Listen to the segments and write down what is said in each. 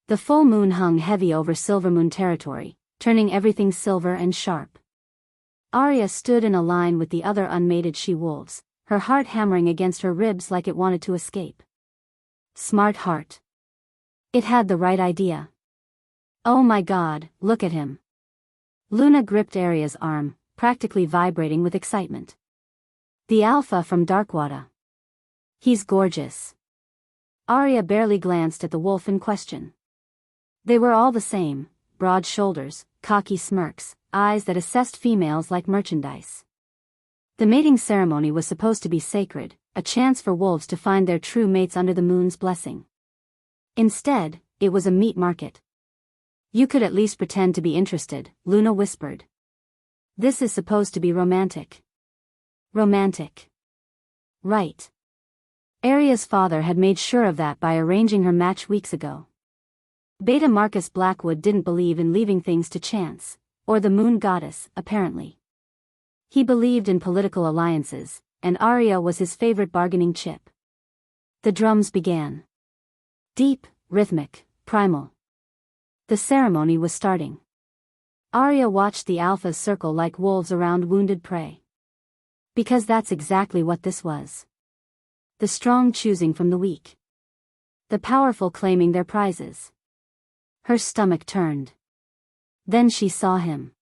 The full moon hung heavy over Silver Moon territory, turning everything silver and sharp. Aria stood in a line with the other unmated she-wolves, her heart hammering against her ribs like it wanted to escape. Smart heart. It had the right idea. Oh my God, look at him. Luna gripped Aria's arm, practically vibrating with excitement. The Alpha from Darkwater. He's gorgeous. Aria barely glanced at the wolf in question. They were all the same, broad shoulders, cocky smirks, eyes that assessed females like merchandise. The mating ceremony was supposed to be sacred, a chance for wolves to find their true mates under the moon's blessing. Instead, it was a meat market. You could at least pretend to be interested, Luna whispered. This is supposed to be romantic. Romantic. Right. Aria's father had made sure of that by arranging her match weeks ago. Beta Marcus Blackwood didn't believe in leaving things to chance, or the moon goddess, apparently. He believed in political alliances, and Aria was his favorite bargaining chip. The drums began. Deep, rhythmic, primal. The ceremony was starting. Aria watched the alphas circle like wolves around wounded prey. Because that's exactly what this was. The strong choosing from the weak. The powerful claiming their prizes. Her stomach turned. Then she saw him.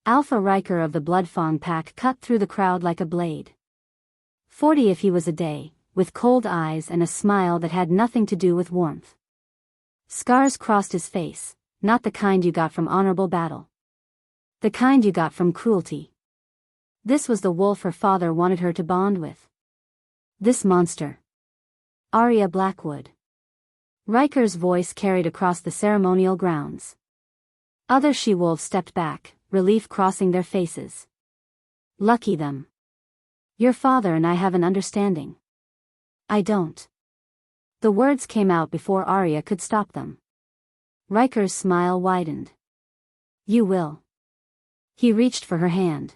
Alpha Ryker of the Bloodfawn pack cut through the crowd like a blade. 40 if he was a day, with cold eyes and a smile that had nothing to do with warmth. Scars crossed his face, not the kind you got from honorable battle. The kind you got from cruelty. This was the wolf her father wanted her to bond with. This monster. Aria Blackwood. Riker's voice carried across the ceremonial grounds. Other she-wolves stepped back, relief crossing their faces. Lucky them. Your father and I have an understanding. I don't. The words came out before Aria could stop them. Riker's smile widened. You will. He reached for her hand.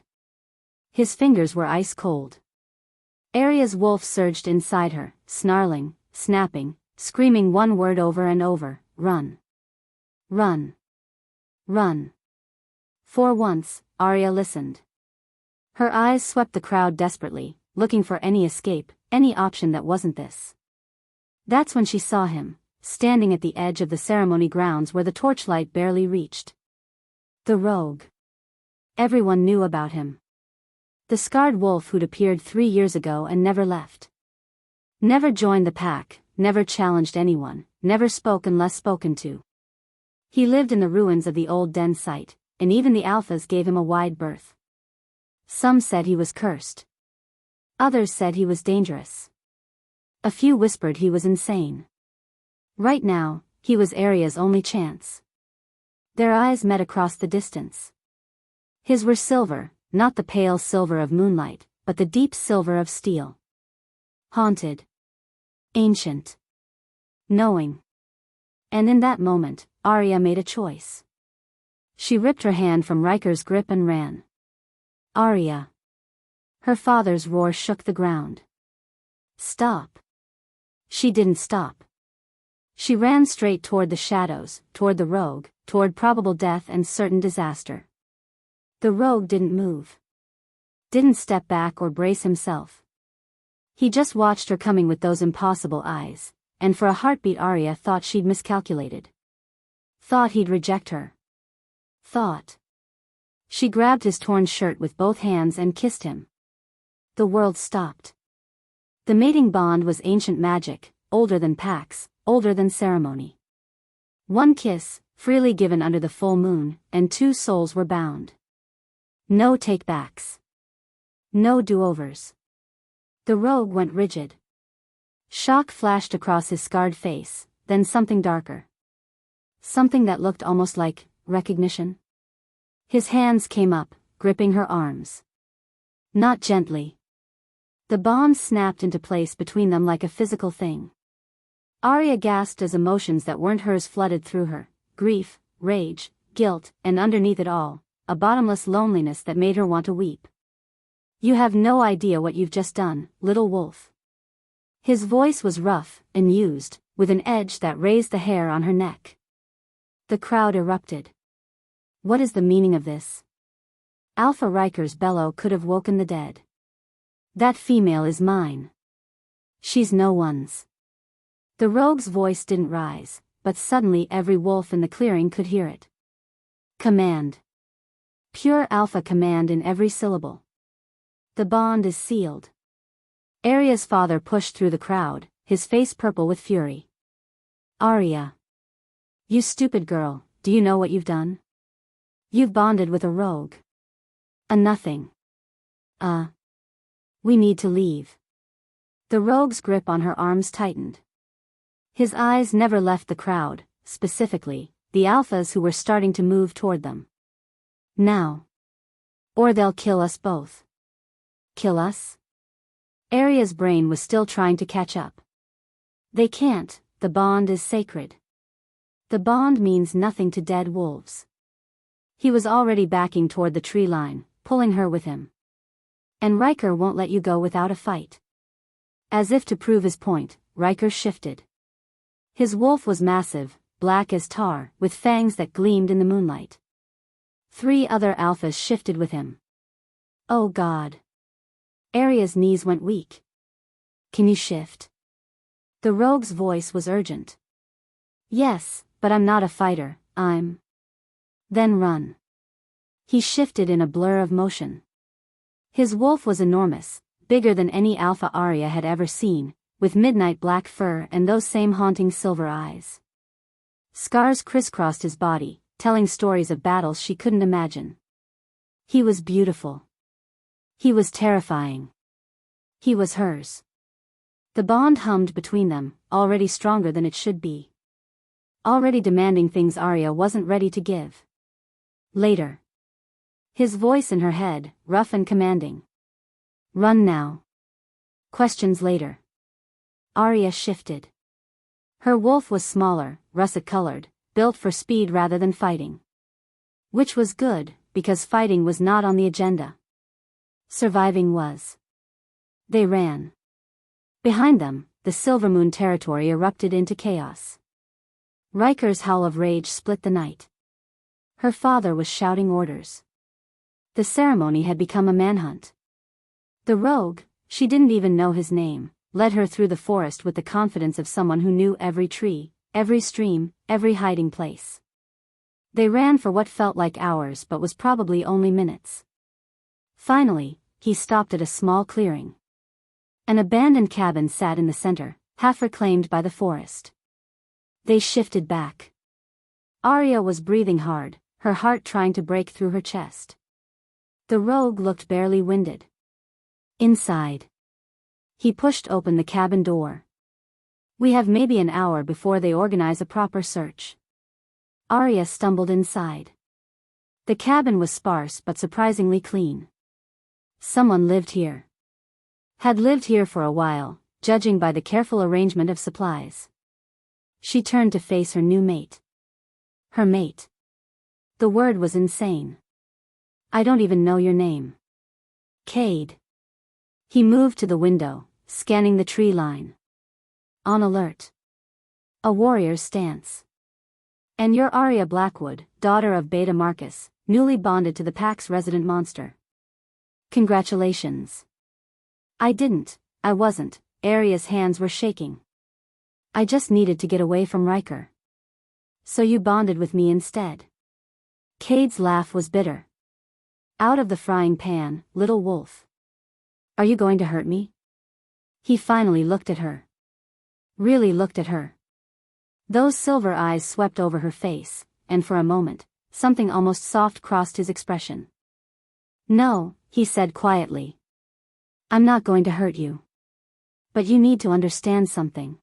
His fingers were ice cold. Aria's wolf surged inside her, snarling, snapping, screaming one word over and over, run. Run. Run. For once, Aria listened. Her eyes swept the crowd desperately, looking for any escape, any option that wasn't this. That's when she saw him, standing at the edge of the ceremony grounds where the torchlight barely reached. The rogue. Everyone knew about him. The scarred wolf who'd appeared 3 years ago and never left. Never joined the pack, never challenged anyone, never spoke unless spoken to. He lived in the ruins of the old den site, and even the alphas gave him a wide berth. Some said he was cursed. Others said he was dangerous. A few whispered he was insane. Right now, he was Aria's only chance. Their eyes met across the distance. His were silver, not the pale silver of moonlight, but the deep silver of steel. Haunted. Ancient. Knowing. And in that moment, Aria made a choice. She ripped her hand from Riker's grip and ran. Aria. Her father's roar shook the ground. Stop. She didn't stop. She ran straight toward the shadows, toward the rogue, toward probable death and certain disaster. The rogue didn't move. Didn't step back or brace himself. He just watched her coming with those impossible eyes, and for a heartbeat Aria thought she'd miscalculated. Thought he'd reject her. Thought. She grabbed his torn shirt with both hands and kissed him. The world stopped. The mating bond was ancient magic, older than pacts, older than ceremony. One kiss, freely given under the full moon, and 2 souls were bound. No take-backs. No do-overs. The rogue went rigid. Shock flashed across his scarred face, then something darker. Something that looked almost like recognition. His hands came up, gripping her arms. Not gently. The bond snapped into place between them like a physical thing. Aria gasped as emotions that weren't hers flooded through her, grief, rage, guilt, and underneath it all, a bottomless loneliness that made her want to weep. You have no idea what you've just done, little wolf. His voice was rough, amused, with an edge that raised the hair on her neck. The crowd erupted. What is the meaning of this? Alpha Ryker's bellow could have woken the dead. That female is mine. She's no one's. The rogue's voice didn't rise, but suddenly every wolf in the clearing could hear it. Command. Pure alpha command in every syllable. The bond is sealed. Aria's father pushed through the crowd, his face purple with fury. Aria. You stupid girl, do you know what you've done? You've bonded with a rogue. A nothing. We need to leave. The rogue's grip on her arms tightened. His eyes never left the crowd, specifically, the alphas who were starting to move toward them. Now. Or they'll kill us both. Kill us? Aria's brain was still trying to catch up. They can't, the bond is sacred. The bond means nothing to dead wolves. He was already backing toward the tree line, pulling her with him. And Ryker won't let you go without a fight. As if to prove his point, Ryker shifted. His wolf was massive, black as tar, with fangs that gleamed in the moonlight. 3 other alphas shifted with him. Oh God. Aria's knees went weak. Can you shift? The rogue's voice was urgent. Yes, but I'm not a fighter, I'm. Then run. He shifted in a blur of motion. His wolf was enormous, bigger than any alpha Aria had ever seen, with midnight black fur and those same haunting silver eyes. Scars crisscrossed his body, telling stories of battles she couldn't imagine. He was beautiful. He was terrifying. He was hers. The bond hummed between them, already stronger than it should be. Already demanding things Aria wasn't ready to give. Later. His voice in her head, rough and commanding. Run now. Questions later. Aria shifted. Her wolf was smaller, russet-colored, built for speed rather than fighting. Which was good, because fighting was not on the agenda. Surviving was. They ran. Behind them, the Silver Moon territory erupted into chaos. Ryker's howl of rage split the night. Her father was shouting orders. The ceremony had become a manhunt. The rogue, she didn't even know his name, led her through the forest with the confidence of someone who knew every tree, every stream, every hiding place. They ran for what felt like hours but was probably only minutes. Finally, he stopped at a small clearing. An abandoned cabin sat in the center, half reclaimed by the forest. They shifted back. Aria was breathing hard, her heart trying to break through her chest. The rogue looked barely winded. Inside. He pushed open the cabin door. We have maybe an hour before they organize a proper search. Aria stumbled inside. The cabin was sparse but surprisingly clean. Someone lived here. Had lived here for a while, judging by the careful arrangement of supplies. She turned to face her new mate. Her mate. The word was insane. I don't even know your name. Cade. He moved to the window, scanning the tree line. On alert. A warrior's stance. And you're Aria Blackwood, daughter of Beta Marcus, newly bonded to the pack's resident monster. Congratulations. I wasn't, Aria's hands were shaking. I just needed to get away from Ryker. So you bonded with me instead. Cade's laugh was bitter. Out of the frying pan, little wolf. Are you going to hurt me? He finally looked at her. Really looked at her. Those silver eyes swept over her face, and for a moment, something almost soft crossed his expression. No, he said quietly. I'm not going to hurt you. But you need to understand something.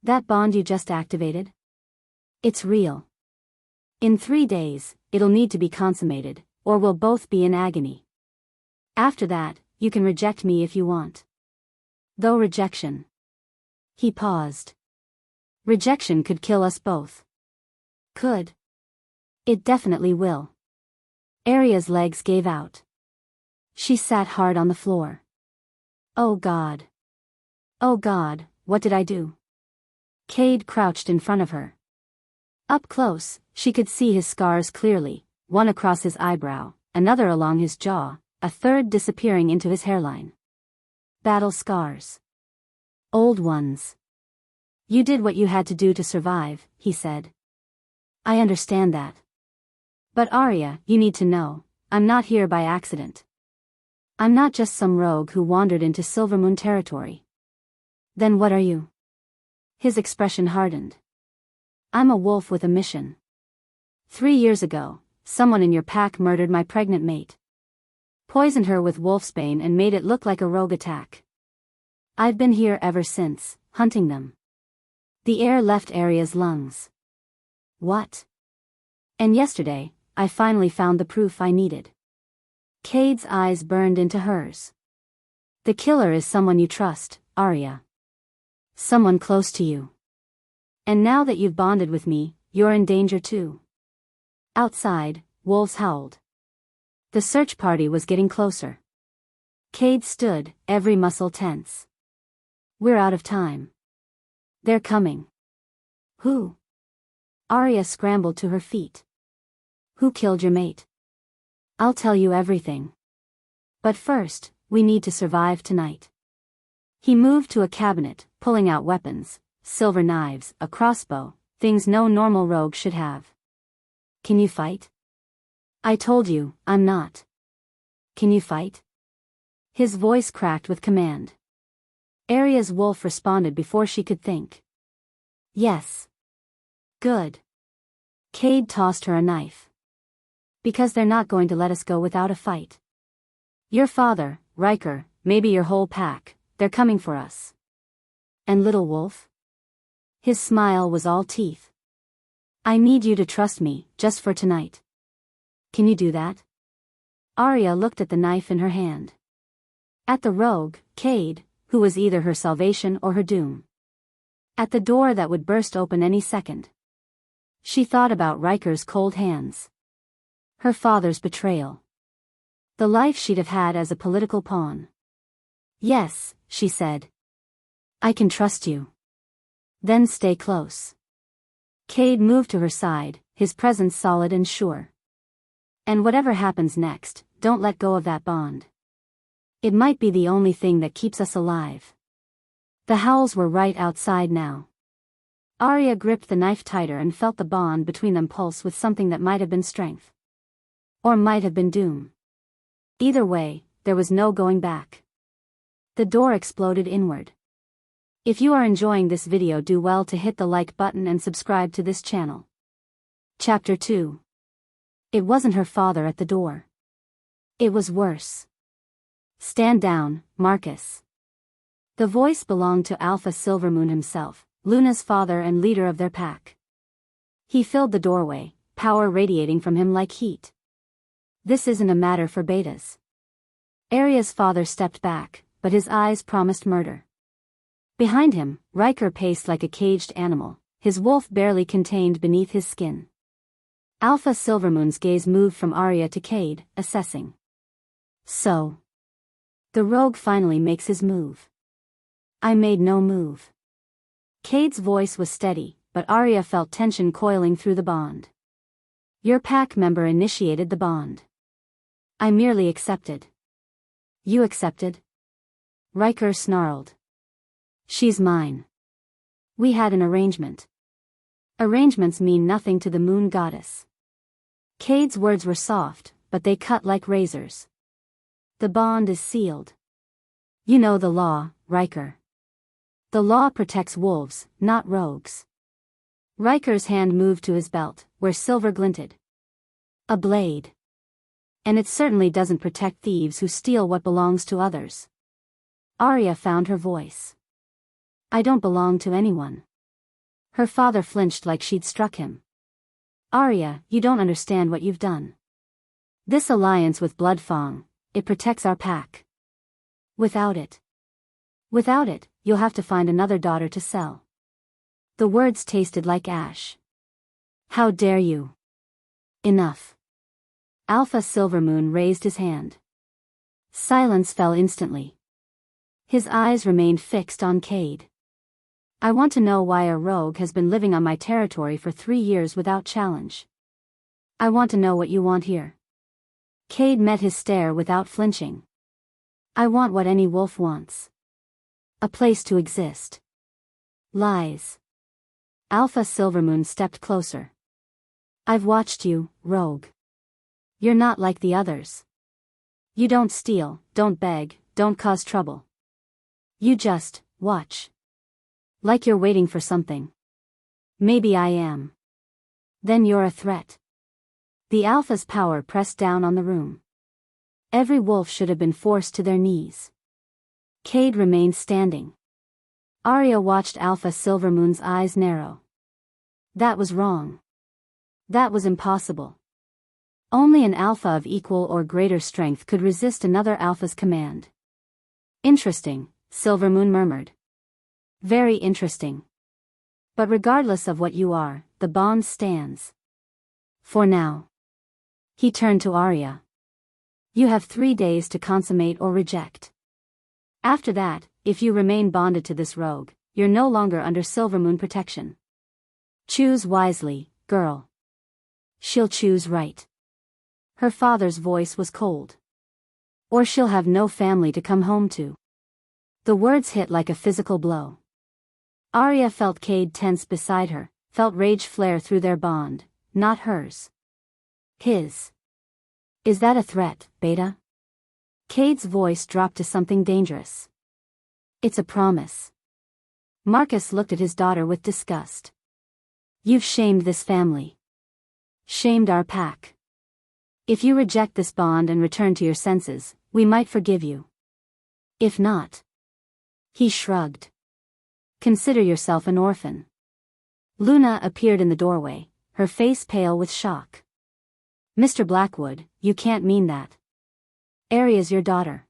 That bond you just activated? It's real. In 3 days, it'll need to be consummated, or we'll both be in agony. After that, you can reject me if you want. Though rejection. He paused. Rejection could kill us both. Could. It definitely will. Aria's legs gave out. She sat hard on the floor. Oh God. Oh God, what did I do? Cade crouched in front of her. Up close, She could see his scars clearly, one across his eyebrow, another along his jaw, a third disappearing into his hairline. Battle scars. Old ones. You did what you had to do to survive, he said. I understand that. But Aria, you need to know, I'm not here by accident. I'm not just some rogue who wandered into Silvermoon territory. Then what are you? His expression hardened. I'm a wolf with a mission. 3 years ago, someone in your pack murdered my pregnant mate. Poisoned her with wolfsbane and made it look like a rogue attack. I've been here ever since, hunting them. The air left Aria's lungs. What? And yesterday, I finally found the proof I needed. Cade's eyes burned into hers. The killer is someone you trust, Aria. Someone close to you. And now that you've bonded with me, you're in danger too. Outside, wolves howled. The search party was getting closer. Cade stood, every muscle tense. We're out of time. They're coming. Who? Aria scrambled to her feet. Who killed your mate? I'll tell you everything. But first, we need to survive tonight. He moved to a cabinet, pulling out weapons, silver knives, a crossbow, things no normal rogue should have. Can you fight? I told you, I'm not. Can you fight? His voice cracked with command. Aria's wolf responded before she could think. Yes. Good. Cade tossed her a knife. Because they're not going to let us go without a fight. Your father, Ryker, maybe your whole pack, they're coming for us. And little wolf? His smile was all teeth. I need you to trust me, just for tonight. Can you do that? Aria looked at the knife in her hand. At the rogue, Cade, who was either her salvation or her doom. At the door that would burst open any second. She thought about Ryker's cold hands. Her father's betrayal. The life she'd have had as a political pawn. Yes, she said. I can trust you. Then stay close. Cade moved to her side, his presence solid and sure. And whatever happens next, don't let go of that bond. It might be the only thing that keeps us alive. The howls were right outside now. Aria gripped the knife tighter and felt the bond between them pulse with something that might have been strength. Or might have been doom. Either way, there was no going back. The door exploded inward. If you are enjoying this video, do well to hit the like button and subscribe to this channel. Chapter 2. It wasn't her father at the door. It was worse. Stand down, Marcus. The voice belonged to Alpha Silvermoon himself, Luna's father and leader of their pack. He filled the doorway, power radiating from him like heat. This isn't a matter for betas. Aria's father stepped back, but his eyes promised murder. Behind him, Ryker paced like a caged animal, his wolf barely contained beneath his skin. Alpha Silvermoon's gaze moved from Aria to Cade, assessing. So. The rogue finally makes his move. I made no move. Cade's voice was steady, but Aria felt tension coiling through the bond. Your pack member initiated the bond. I merely accepted. You accepted? Ryker snarled. She's mine. We had an arrangement. Arrangements mean nothing to the moon goddess. Cade's words were soft, but they cut like razors. The bond is sealed. You know the law, Ryker. The law protects wolves, not rogues. Ryker's hand moved to his belt, where silver glinted. A blade. And it certainly doesn't protect thieves who steal what belongs to others. Aria found her voice. I don't belong to anyone. Her father flinched like she'd struck him. Aria, you don't understand what you've done. This alliance with Bloodfang, it protects our pack. Without it, you'll have to find another daughter to sell. The words tasted like ash. How dare you? Enough. Alpha Silvermoon raised his hand. Silence fell instantly. His eyes remained fixed on Cade. I want to know why a rogue has been living on my territory for 3 years without challenge. I want to know what you want here. Cade met his stare without flinching. I want what any wolf wants. A place to exist. Lies. Alpha Silvermoon stepped closer. I've watched you, rogue. You're not like the others. You don't steal, don't beg, don't cause trouble. You just watch. Like you're waiting for something. Maybe I am. Then you're a threat. The Alpha's power pressed down on the room. Every wolf should have been forced to their knees. Cade remained standing. Aria watched Alpha Silvermoon's eyes narrow. That was wrong. That was impossible. Only an alpha of equal or greater strength could resist another alpha's command. Interesting, Silvermoon murmured. Very interesting. But regardless of what you are, the bond stands. For now. He turned to Aria. You have 3 days to consummate or reject. After that, if you remain bonded to this rogue, you're no longer under Silvermoon protection. Choose wisely, girl. She'll choose right. Her father's voice was cold. Or she'll have no family to come home to. The words hit like a physical blow. Aria felt Cade tense beside her, felt rage flare through their bond, not hers. His. Is that a threat, Beta? Cade's voice dropped to something dangerous. It's a promise. Marcus looked at his daughter with disgust. You've shamed this family. Shamed our pack. If you reject this bond and return to your senses, we might forgive you. If not. He shrugged. Consider yourself an orphan. Luna appeared in the doorway, her face pale with shock. Mr. Blackwood, you can't mean that. Aria's your daughter.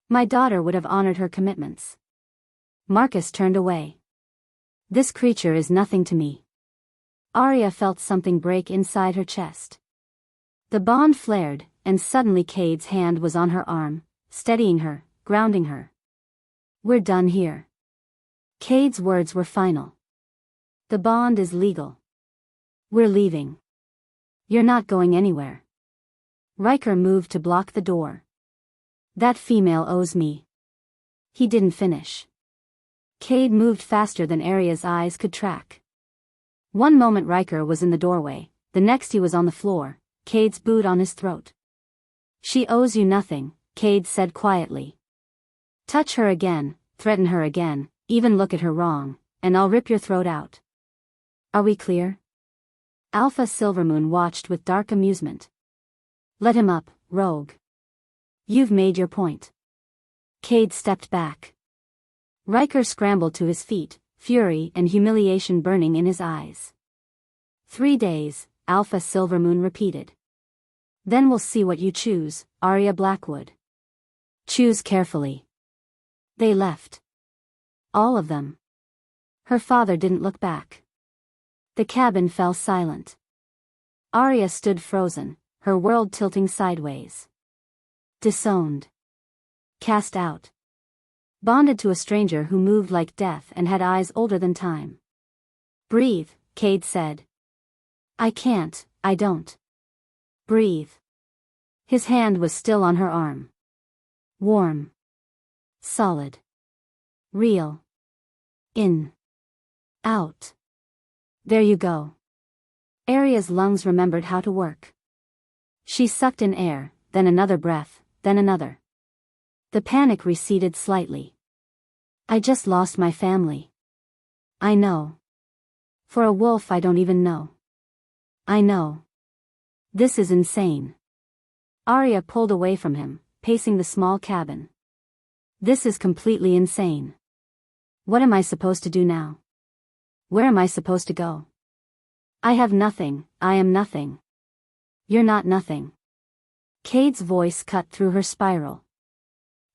My daughter would have honored her commitments. Marcus turned away. This creature is nothing to me. Aria felt something break inside her chest. The bond flared, and suddenly Cade's hand was on her arm, steadying her, grounding her. We're done here. Cade's words were final. The bond is legal. We're leaving. You're not going anywhere. Ryker moved to block the door. That female owes me. He didn't finish. Cade moved faster than Aria's eyes could track. One moment Ryker was in the doorway, the next he was on the floor, Cade's boot on his throat. She owes you nothing, Cade said quietly. Touch her again, threaten her again, even look at her wrong, and I'll rip your throat out. Are we clear? Alpha Silvermoon watched with dark amusement. Let him up, rogue. You've made your point. Cade stepped back. Ryker scrambled to his feet, fury and humiliation burning in his eyes. 3 days, Alpha Silvermoon repeated. Then we'll see what you choose, Aria Blackwood. Choose carefully. They left. All of them. Her father didn't look back. The cabin fell silent. Aria stood frozen, her world tilting sideways. Disowned. Cast out. Bonded to a stranger who moved like death and had eyes older than time. Breathe, Cade said. I can't, I don't. Breathe. His hand was still on her arm. Warm. Solid. Real. In. Out. There you go. Aria's lungs remembered how to work. She sucked in air, then another breath, then another. The panic receded slightly. I just lost my family. I know. For a wolf I don't even know. I know. This is insane. Aria pulled away from him, pacing the small cabin. This is completely insane. What am I supposed to do now? Where am I supposed to go? I have nothing, I am nothing. You're not nothing. Cade's voice cut through her spiral.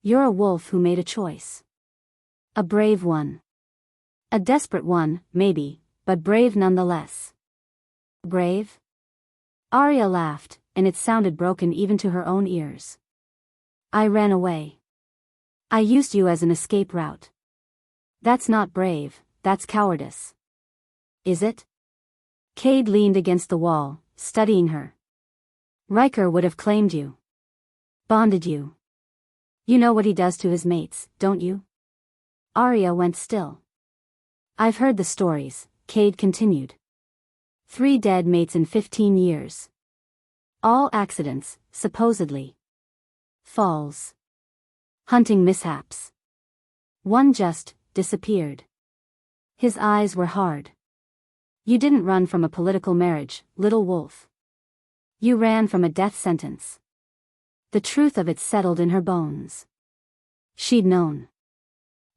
You're a wolf who made a choice. A brave one. A desperate one, maybe, but brave nonetheless. Brave? Aria laughed, and it sounded broken even to her own ears. I ran away. I used you as an escape route. That's not brave, that's cowardice. Is it? Cade leaned against the wall, studying her. Ryker would have claimed you. Bonded you. You know what he does to his mates, don't you? Aria went still. I've heard the stories, Cade continued. 3 dead mates in 15 years. All accidents, supposedly. Falls. Hunting mishaps. One just disappeared. His eyes were hard. You didn't run from a political marriage, little wolf. You ran from a death sentence. The truth of it settled in her bones. She'd known.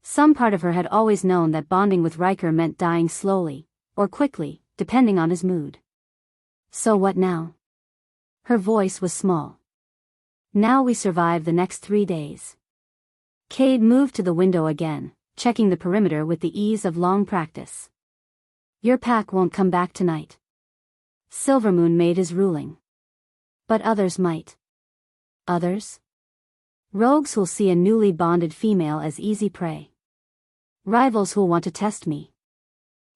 Some part of her had always known that bonding with Ryker meant dying slowly, or quickly, depending on his mood. So what now? Her voice was small. Now we survive the next 3 days. Cade moved to the window again, checking the perimeter with the ease of long practice. Your pack won't come back tonight. Silvermoon made his ruling. But others might. Others? Rogues who'll see a newly bonded female as easy prey. Rivals who'll want to test me.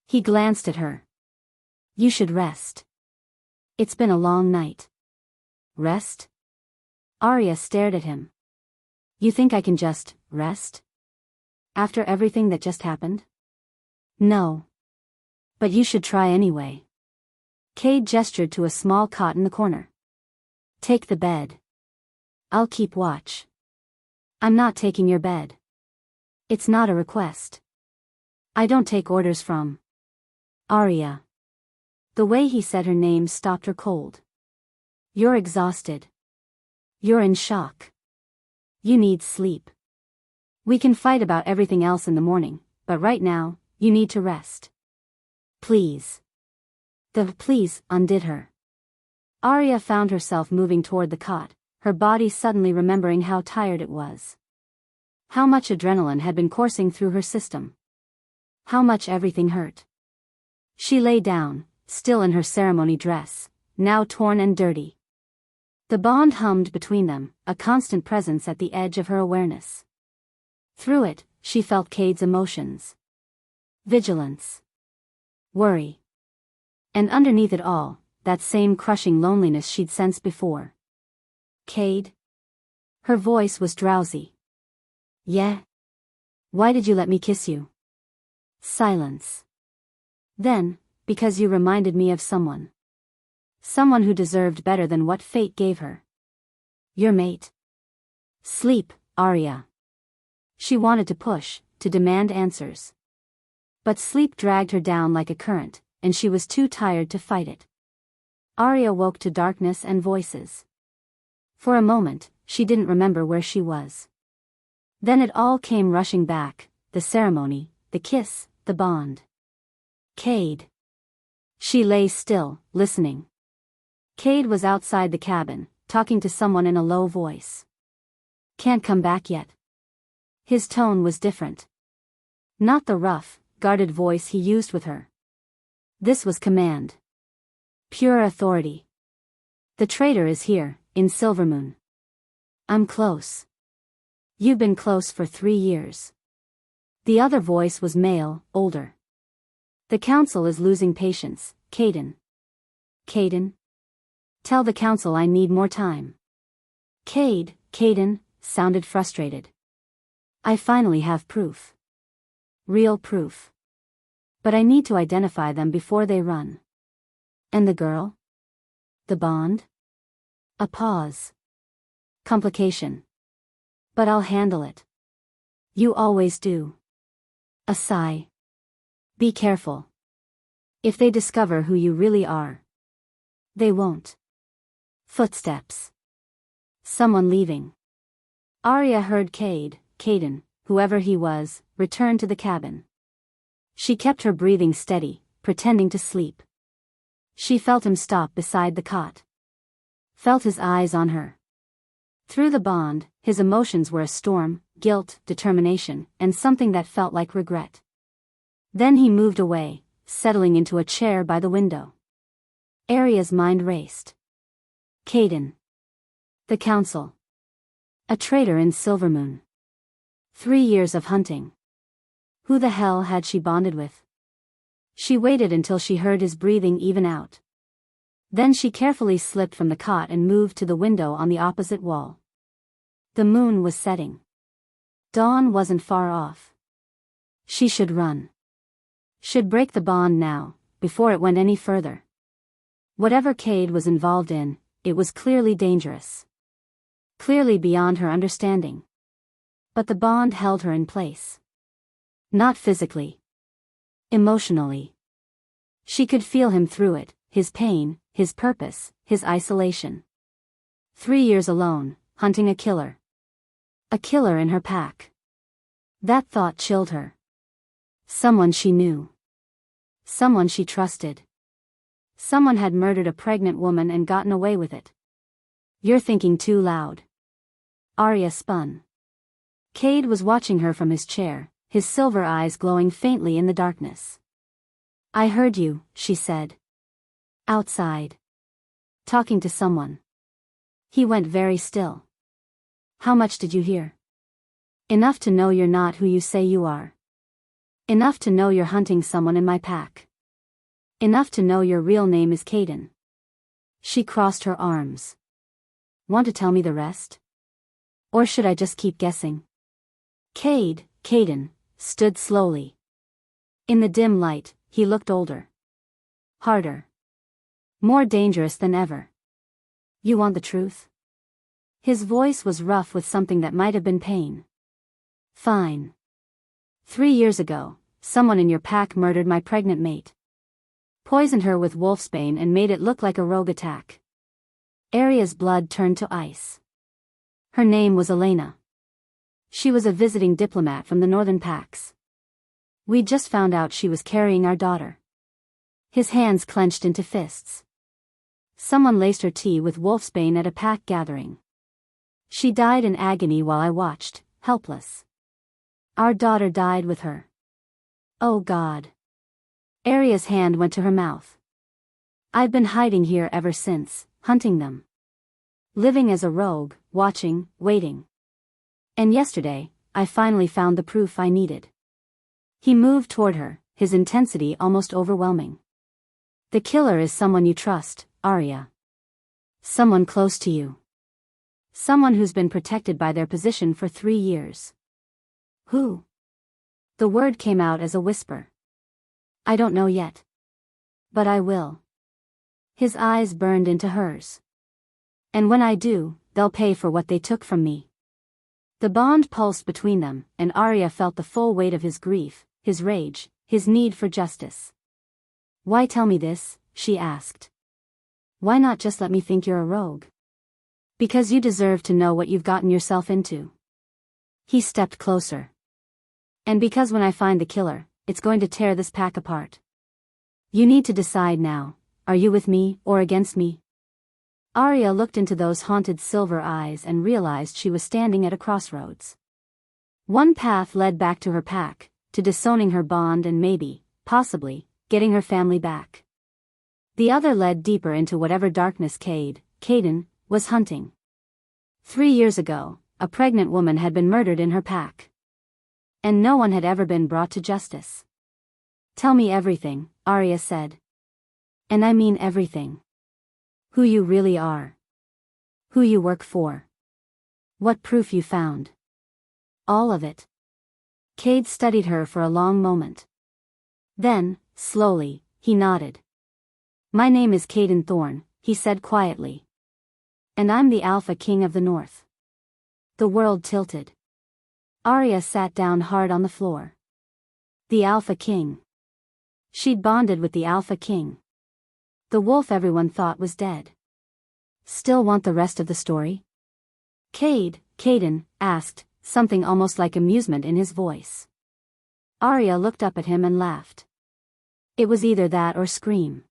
He glanced at her. You should rest. It's been a long night. Rest? Aria stared at him. You think I can just rest? After everything that just happened? No. But you should try anyway. Cade gestured to a small cot in the corner. Take the bed. I'll keep watch. I'm not taking your bed. It's not a request. I don't take orders from Aria. The way he said her name stopped her cold. You're exhausted. You're in shock. You need sleep. We can fight about everything else in the morning, but right now, you need to rest. Please. The please undid her. Aria found herself moving toward the cot, her body suddenly remembering how tired it was. How much adrenaline had been coursing through her system. How much everything hurt. She lay down, still in her ceremony dress, now torn and dirty. The bond hummed between them, a constant presence at the edge of her awareness. Through it, she felt Cade's emotions. Vigilance. Worry. And underneath it all, that same crushing loneliness she'd sensed before. Cade? Her voice was drowsy. Yeah? Why did you let me kiss you? Silence. Then, because you reminded me of someone. Someone who deserved better than what fate gave her. Your mate. Sleep, Aria. She wanted to push, to demand answers. But sleep dragged her down like a current, and she was too tired to fight it. Aria woke to darkness and voices. For a moment, she didn't remember where she was. Then it all came rushing back, the ceremony, the kiss, the bond. Cade. She lay still, listening. Cade was outside the cabin, talking to someone in a low voice. Can't come back yet. His tone was different. Not the rough, guarded voice he used with her. This was command. Pure authority. The traitor is here, in Silvermoon. I'm close. You've been close for 3 years. The other voice was male, older. The council is losing patience, Caden. Caden? Tell the council I need more time. Caden, sounded frustrated. I finally have proof. Real proof. But I need to identify them before they run. And the girl? The bond? A pause. Complication. But I'll handle it. You always do. A sigh. Be careful. If they discover who you really are. They won't. Footsteps. Someone leaving. Aria heard Caden, whoever he was, return to the cabin. She kept her breathing steady, pretending to sleep. She felt him stop beside the cot. Felt his eyes on her. Through the bond, his emotions were a storm, guilt, determination, and something that felt like regret. Then he moved away, settling into a chair by the window. Aria's mind raced. Caden. The council. A traitor in Silvermoon. 3 years of hunting. Who the hell had she bonded with? She waited until she heard his breathing even out. Then she carefully slipped from the cot and moved to the window on the opposite wall. The moon was setting. Dawn wasn't far off. She should run. Should break the bond now, before it went any further. Whatever Cade was involved in, it was clearly dangerous. Clearly beyond her understanding. But the bond held her in place. Not physically. Emotionally. She could feel him through it, his pain, his purpose, his isolation. 3 years alone, hunting a killer. A killer in her pack. That thought chilled her. Someone she knew. Someone she trusted. Someone had murdered a pregnant woman and gotten away with it. You're thinking too loud. Aria spun. Cade was watching her from his chair, his silver eyes glowing faintly in the darkness. I heard you, she said. Outside. Talking to someone. He went very still. How much did you hear? Enough to know you're not who you say you are. Enough to know you're hunting someone in my pack. Enough to know your real name is Caden. She crossed her arms. Want to tell me the rest? Or should I just keep guessing? Caden, stood slowly. In the dim light, he looked older. Harder. More dangerous than ever. You want the truth? His voice was rough with something that might have been pain. Fine. 3 years ago, someone in your pack murdered my pregnant mate. Poisoned her with wolfsbane and made it look like a rogue attack. Aria's blood turned to ice. Her name was Elena. She was a visiting diplomat from the northern packs. We just found out she was carrying our daughter. His hands clenched into fists. Someone laced her tea with wolfsbane at a pack gathering. She died in agony while I watched, helpless. Our daughter died with her. Oh God. Aria's hand went to her mouth. I've been hiding here ever since, hunting them. Living as a rogue, watching, waiting. And yesterday, I finally found the proof I needed. He moved toward her, his intensity almost overwhelming. The killer is someone you trust, Aria. Someone close to you. Someone who's been protected by their position for 3 years. Who? The word came out as a whisper. I don't know yet. But I will. His eyes burned into hers. And when I do, they'll pay for what they took from me. The bond pulsed between them, and Aria felt the full weight of his grief, his rage, his need for justice. Why tell me this? She asked. Why not just let me think you're a rogue? Because you deserve to know what you've gotten yourself into. He stepped closer. And because when I find the killer, it's going to tear this pack apart. You need to decide now, are you with me or against me? Aria looked into those haunted silver eyes and realized she was standing at a crossroads. One path led back to her pack, to disowning her bond and maybe, possibly, getting her family back. The other led deeper into whatever darkness Caden, was hunting. 3 years ago, a pregnant woman had been murdered in her pack. And no one had ever been brought to justice. Tell me everything, Aria said. And I mean everything. Who you really are. Who you work for. What proof you found. All of it. Cade studied her for a long moment. Then, slowly, he nodded. My name is Caden Thorne, he said quietly. And I'm the Alpha King of the North. The world tilted. Aria sat down hard on the floor. The Alpha King. She'd bonded with the Alpha King. The wolf everyone thought was dead. Still want the rest of the story? Caden, asked, something almost like amusement in his voice. Aria looked up at him and laughed. It was either that or scream.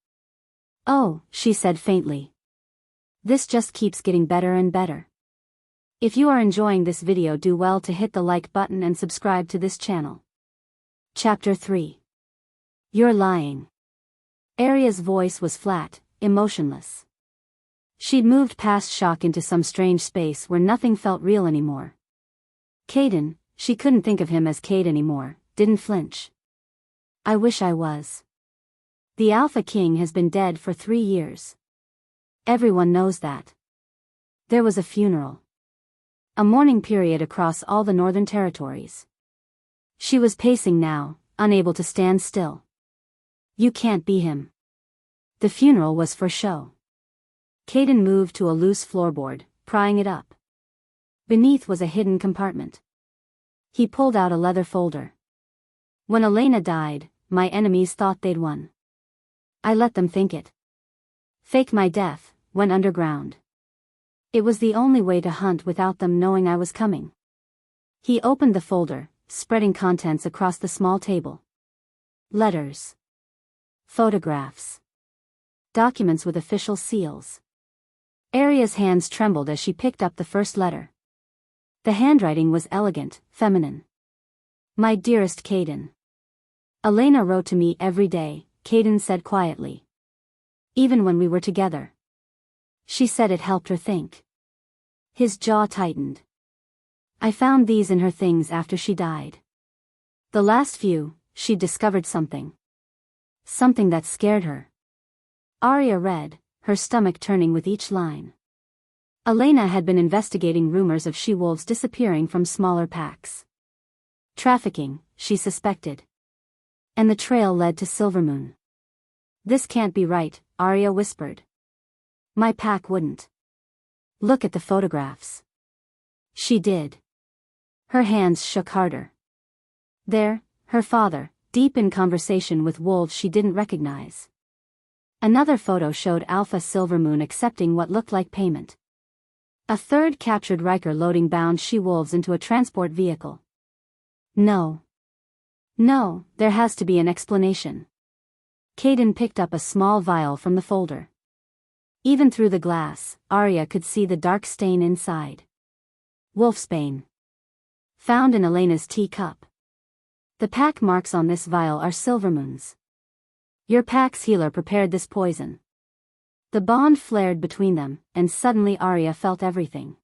Oh, she said faintly. This just keeps getting better and better. If you are enjoying this video, do well to hit the like button and subscribe to this channel. Chapter 3. You're lying. Aria's voice was flat, emotionless. She'd moved past shock into some strange space where nothing felt real anymore. Caden, she couldn't think of him as Cade anymore, didn't flinch. I wish I was. The Alpha King has been dead for 3 years. Everyone knows that. There was a funeral. A mourning period across all the northern territories. She was pacing now, unable to stand still. You can't be him. The funeral was for show. Caden moved to a loose floorboard, prying it up. Beneath was a hidden compartment. He pulled out a leather folder. When Elena died, my enemies thought they'd won. I let them think it. Fake my death, went underground. It was the only way to hunt without them knowing I was coming. He opened the folder, spreading contents across the small table. Letters. Photographs. Documents with official seals. Aria's hands trembled as she picked up the first letter. The handwriting was elegant, feminine. My dearest Caden. Elena wrote to me every day, Caden said quietly. Even when we were together. She said it helped her think. His jaw tightened. I found these in her things after she died. The last few, she discovered something. Something that scared her. Aria read, her stomach turning with each line. Elena had been investigating rumors of she-wolves disappearing from smaller packs. Trafficking, she suspected. And the trail led to Silvermoon. This can't be right, Aria whispered. My pack wouldn't. Look at the photographs. She did. Her hands shook harder. There, her father, deep in conversation with wolves she didn't recognize. Another photo showed Alpha Silvermoon accepting what looked like payment. A third captured Ryker loading bound she-wolves into a transport vehicle. No. No, there has to be an explanation. Caden picked up a small vial from the folder. Even through the glass, Aria could see the dark stain inside. Wolfsbane. Found in Elena's teacup. The pack marks on this vial are Silvermoon's. Your pack's healer prepared this poison. The bond flared between them, and suddenly Aria felt everything.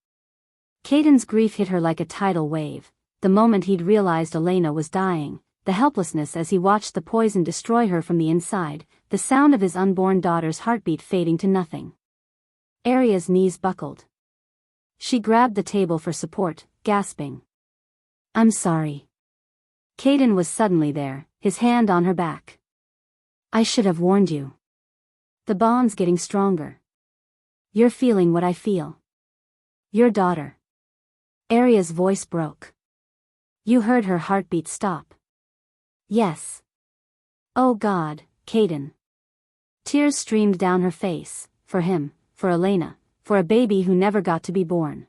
Caden's grief hit her like a tidal wave, the moment he'd realized Elena was dying, the helplessness as he watched the poison destroy her from the inside, the sound of his unborn daughter's heartbeat fading to nothing. Aria's knees buckled. She grabbed the table for support, gasping. I'm sorry. Caden was suddenly there, his hand on her back. I should have warned you. The bond's getting stronger. You're feeling what I feel. Your daughter. Aria's voice broke. You heard her heartbeat stop. Yes. Oh God, Caden. Tears streamed down her face, for him, for Elena, for a baby who never got to be born.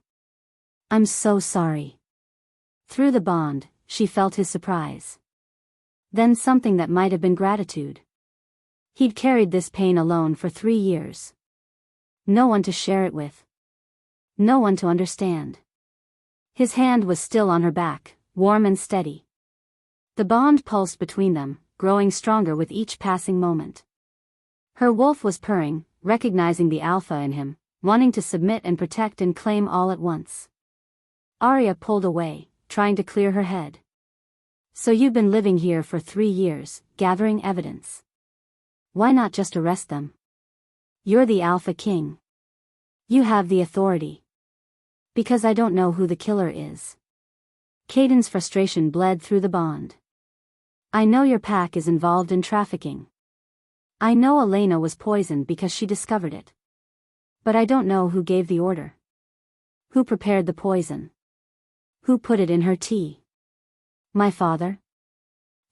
I'm so sorry. Through the bond, she felt his surprise. Then something that might have been gratitude. He'd carried this pain alone for 3 years. No one to share it with. No one to understand. His hand was still on her back, warm and steady. The bond pulsed between them, growing stronger with each passing moment. Her wolf was purring, recognizing the alpha in him, wanting to submit and protect and claim all at once. Aria pulled away, trying to clear her head. So you've been living here for 3 years, gathering evidence. Why not just arrest them? You're the Alpha King. You have the authority. Because I don't know who the killer is. Caden's frustration bled through the bond. I know your pack is involved in trafficking. I know Elena was poisoned because she discovered it. But I don't know who gave the order. Who prepared the poison? Who put it in her tea? My father?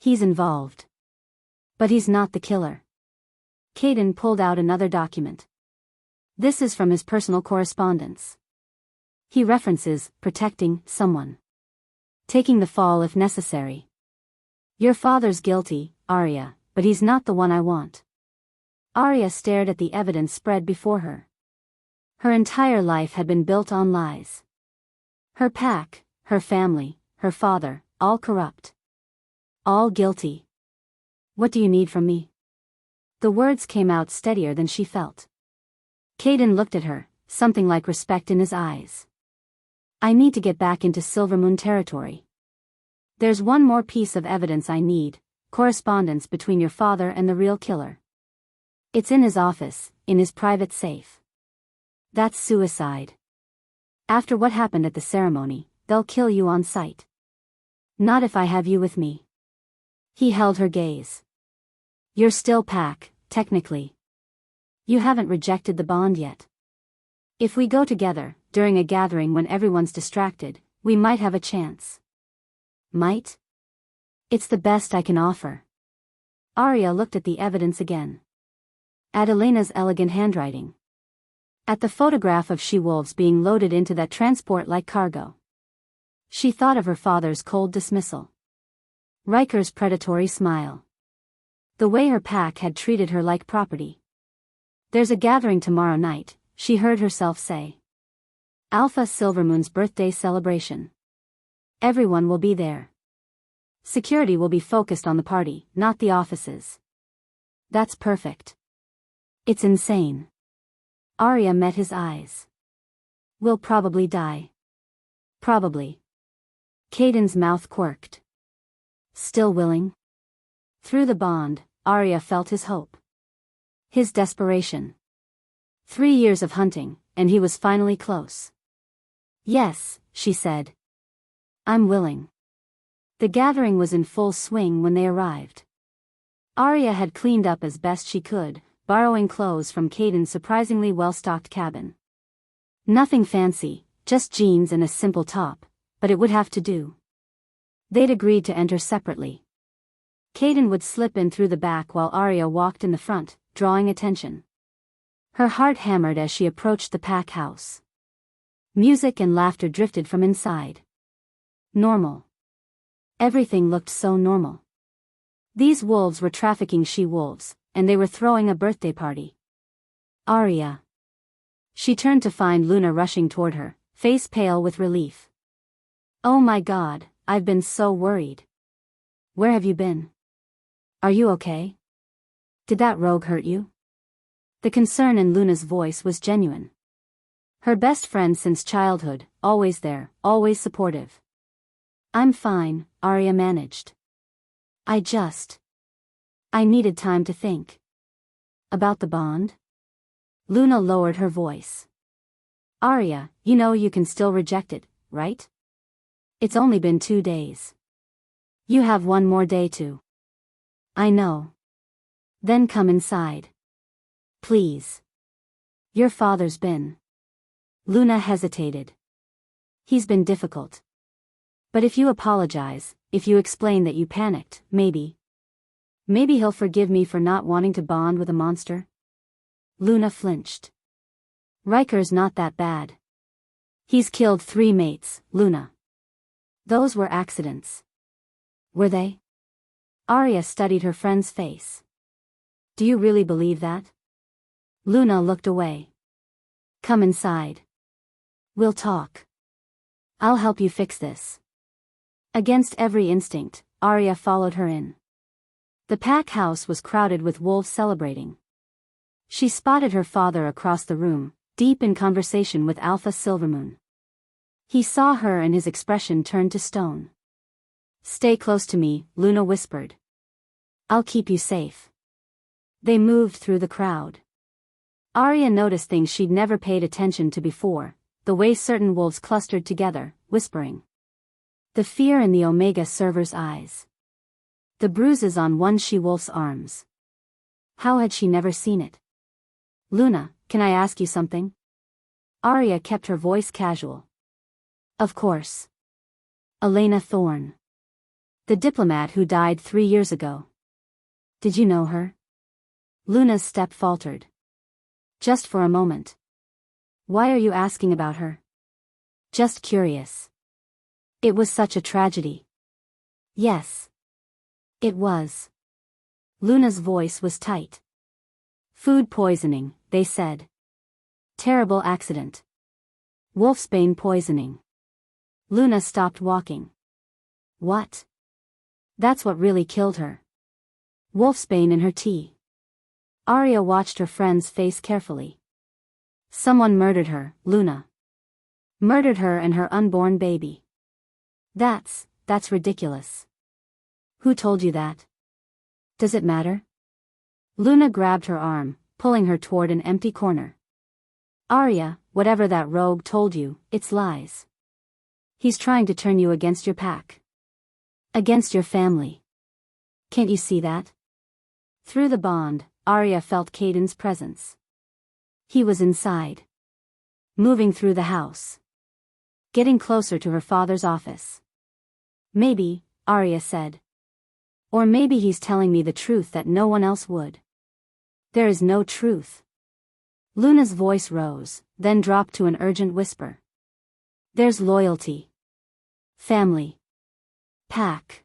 He's involved. But he's not the killer. Caden pulled out another document. This is from his personal correspondence. He references protecting someone. Taking the fall if necessary. Your father's guilty, Aria, but he's not the one I want. Aria stared at the evidence spread before her. Her entire life had been built on lies. Her pack, her family, her father, all corrupt. All guilty. What do you need from me? The words came out steadier than she felt. Caden looked at her, something like respect in his eyes. I need to get back into Silvermoon territory. There's one more piece of evidence I need, correspondence between your father and the real killer. It's in his office, in his private safe. That's suicide. After what happened at the ceremony, they'll kill you on sight. Not if I have you with me. He held her gaze. You're still Pac, technically. You haven't rejected the bond yet. If we go together, during a gathering when everyone's distracted, we might have a chance. Might? It's the best I can offer. Aria looked at the evidence again. At Elena's elegant handwriting. At the photograph of she-wolves being loaded into that transport like cargo. She thought of her father's cold dismissal. Ryker's predatory smile. The way her pack had treated her like property. There's a gathering tomorrow night, she heard herself say. Alpha Silvermoon's birthday celebration. Everyone will be there. Security will be focused on the party, not the offices. That's perfect. It's insane. Aria met his eyes. We'll probably die. Probably. Caden's mouth quirked. Still willing? Through the bond, Aria felt his hope. His desperation. 3 years of hunting, and he was finally close. Yes, she said. I'm willing. The gathering was in full swing when they arrived. Aria had cleaned up as best she could, borrowing clothes from Caden's surprisingly well-stocked cabin. Nothing fancy, just jeans and a simple top, but it would have to do. They'd agreed to enter separately. Caden would slip in through the back while Aria walked in the front, drawing attention. Her heart hammered as she approached the pack house. Music and laughter drifted from inside. Normal. Everything looked so normal. These wolves were trafficking she-wolves, and they were throwing a birthday party. Aria. She turned to find Luna rushing toward her, face pale with relief. Oh my God, I've been so worried. Where have you been? Are you okay? Did that rogue hurt you? The concern in Luna's voice was genuine. Her best friend since childhood, always there, always supportive. I'm fine, Aria managed. I needed time to think. About the bond? Luna lowered her voice. Aria, you know you can still reject it, right? It's only been 2 days. You have 1 more day to. I know. Then come inside. Please. Your father's been. Luna hesitated. He's been difficult. But if you apologize, if you explain that you panicked, maybe he'll forgive me for not wanting to bond with a monster? Luna flinched. Ryker's not that bad. He's killed 3 mates, Luna. Those were accidents. Were they? Aria studied her friend's face. Do you really believe that? Luna looked away. Come inside. We'll talk. I'll help you fix this. Against every instinct, Aria followed her in. The pack house was crowded with wolves celebrating. She spotted her father across the room, deep in conversation with Alpha Silvermoon. He saw her and his expression turned to stone. Stay close to me, Luna whispered. I'll keep you safe. They moved through the crowd. Aria noticed things she'd never paid attention to before, the way certain wolves clustered together, whispering. The fear in the Omega server's eyes. The bruises on one she-wolf's arms. How had she never seen it? Luna, can I ask you something? Aria kept her voice casual. Of course. Elena Thorne. The diplomat who died 3 years ago. Did you know her? Luna's step faltered. Just for a moment. Why are you asking about her? Just curious. It was such a tragedy. Yes. It was. Luna's voice was tight. Food poisoning, they said. Terrible accident. Wolfsbane poisoning. Luna stopped walking. What? That's what really killed her. Wolfsbane in her tea. Aria watched her friend's face carefully. Someone murdered her, Luna. Murdered her and her unborn baby. That's that's ridiculous. Who told you that? Does it matter? Luna grabbed her arm, pulling her toward an empty corner. Aria, whatever that rogue told you, it's lies. He's trying to turn you against your pack. Against your family. Can't you see that? Through the bond, Aria felt Caden's presence. He was inside. Moving through the house. Getting closer to her father's office. Maybe, Aria said. Or maybe he's telling me the truth that no one else would. There is no truth. Luna's voice rose, then dropped to an urgent whisper. There's loyalty. Family. Pack.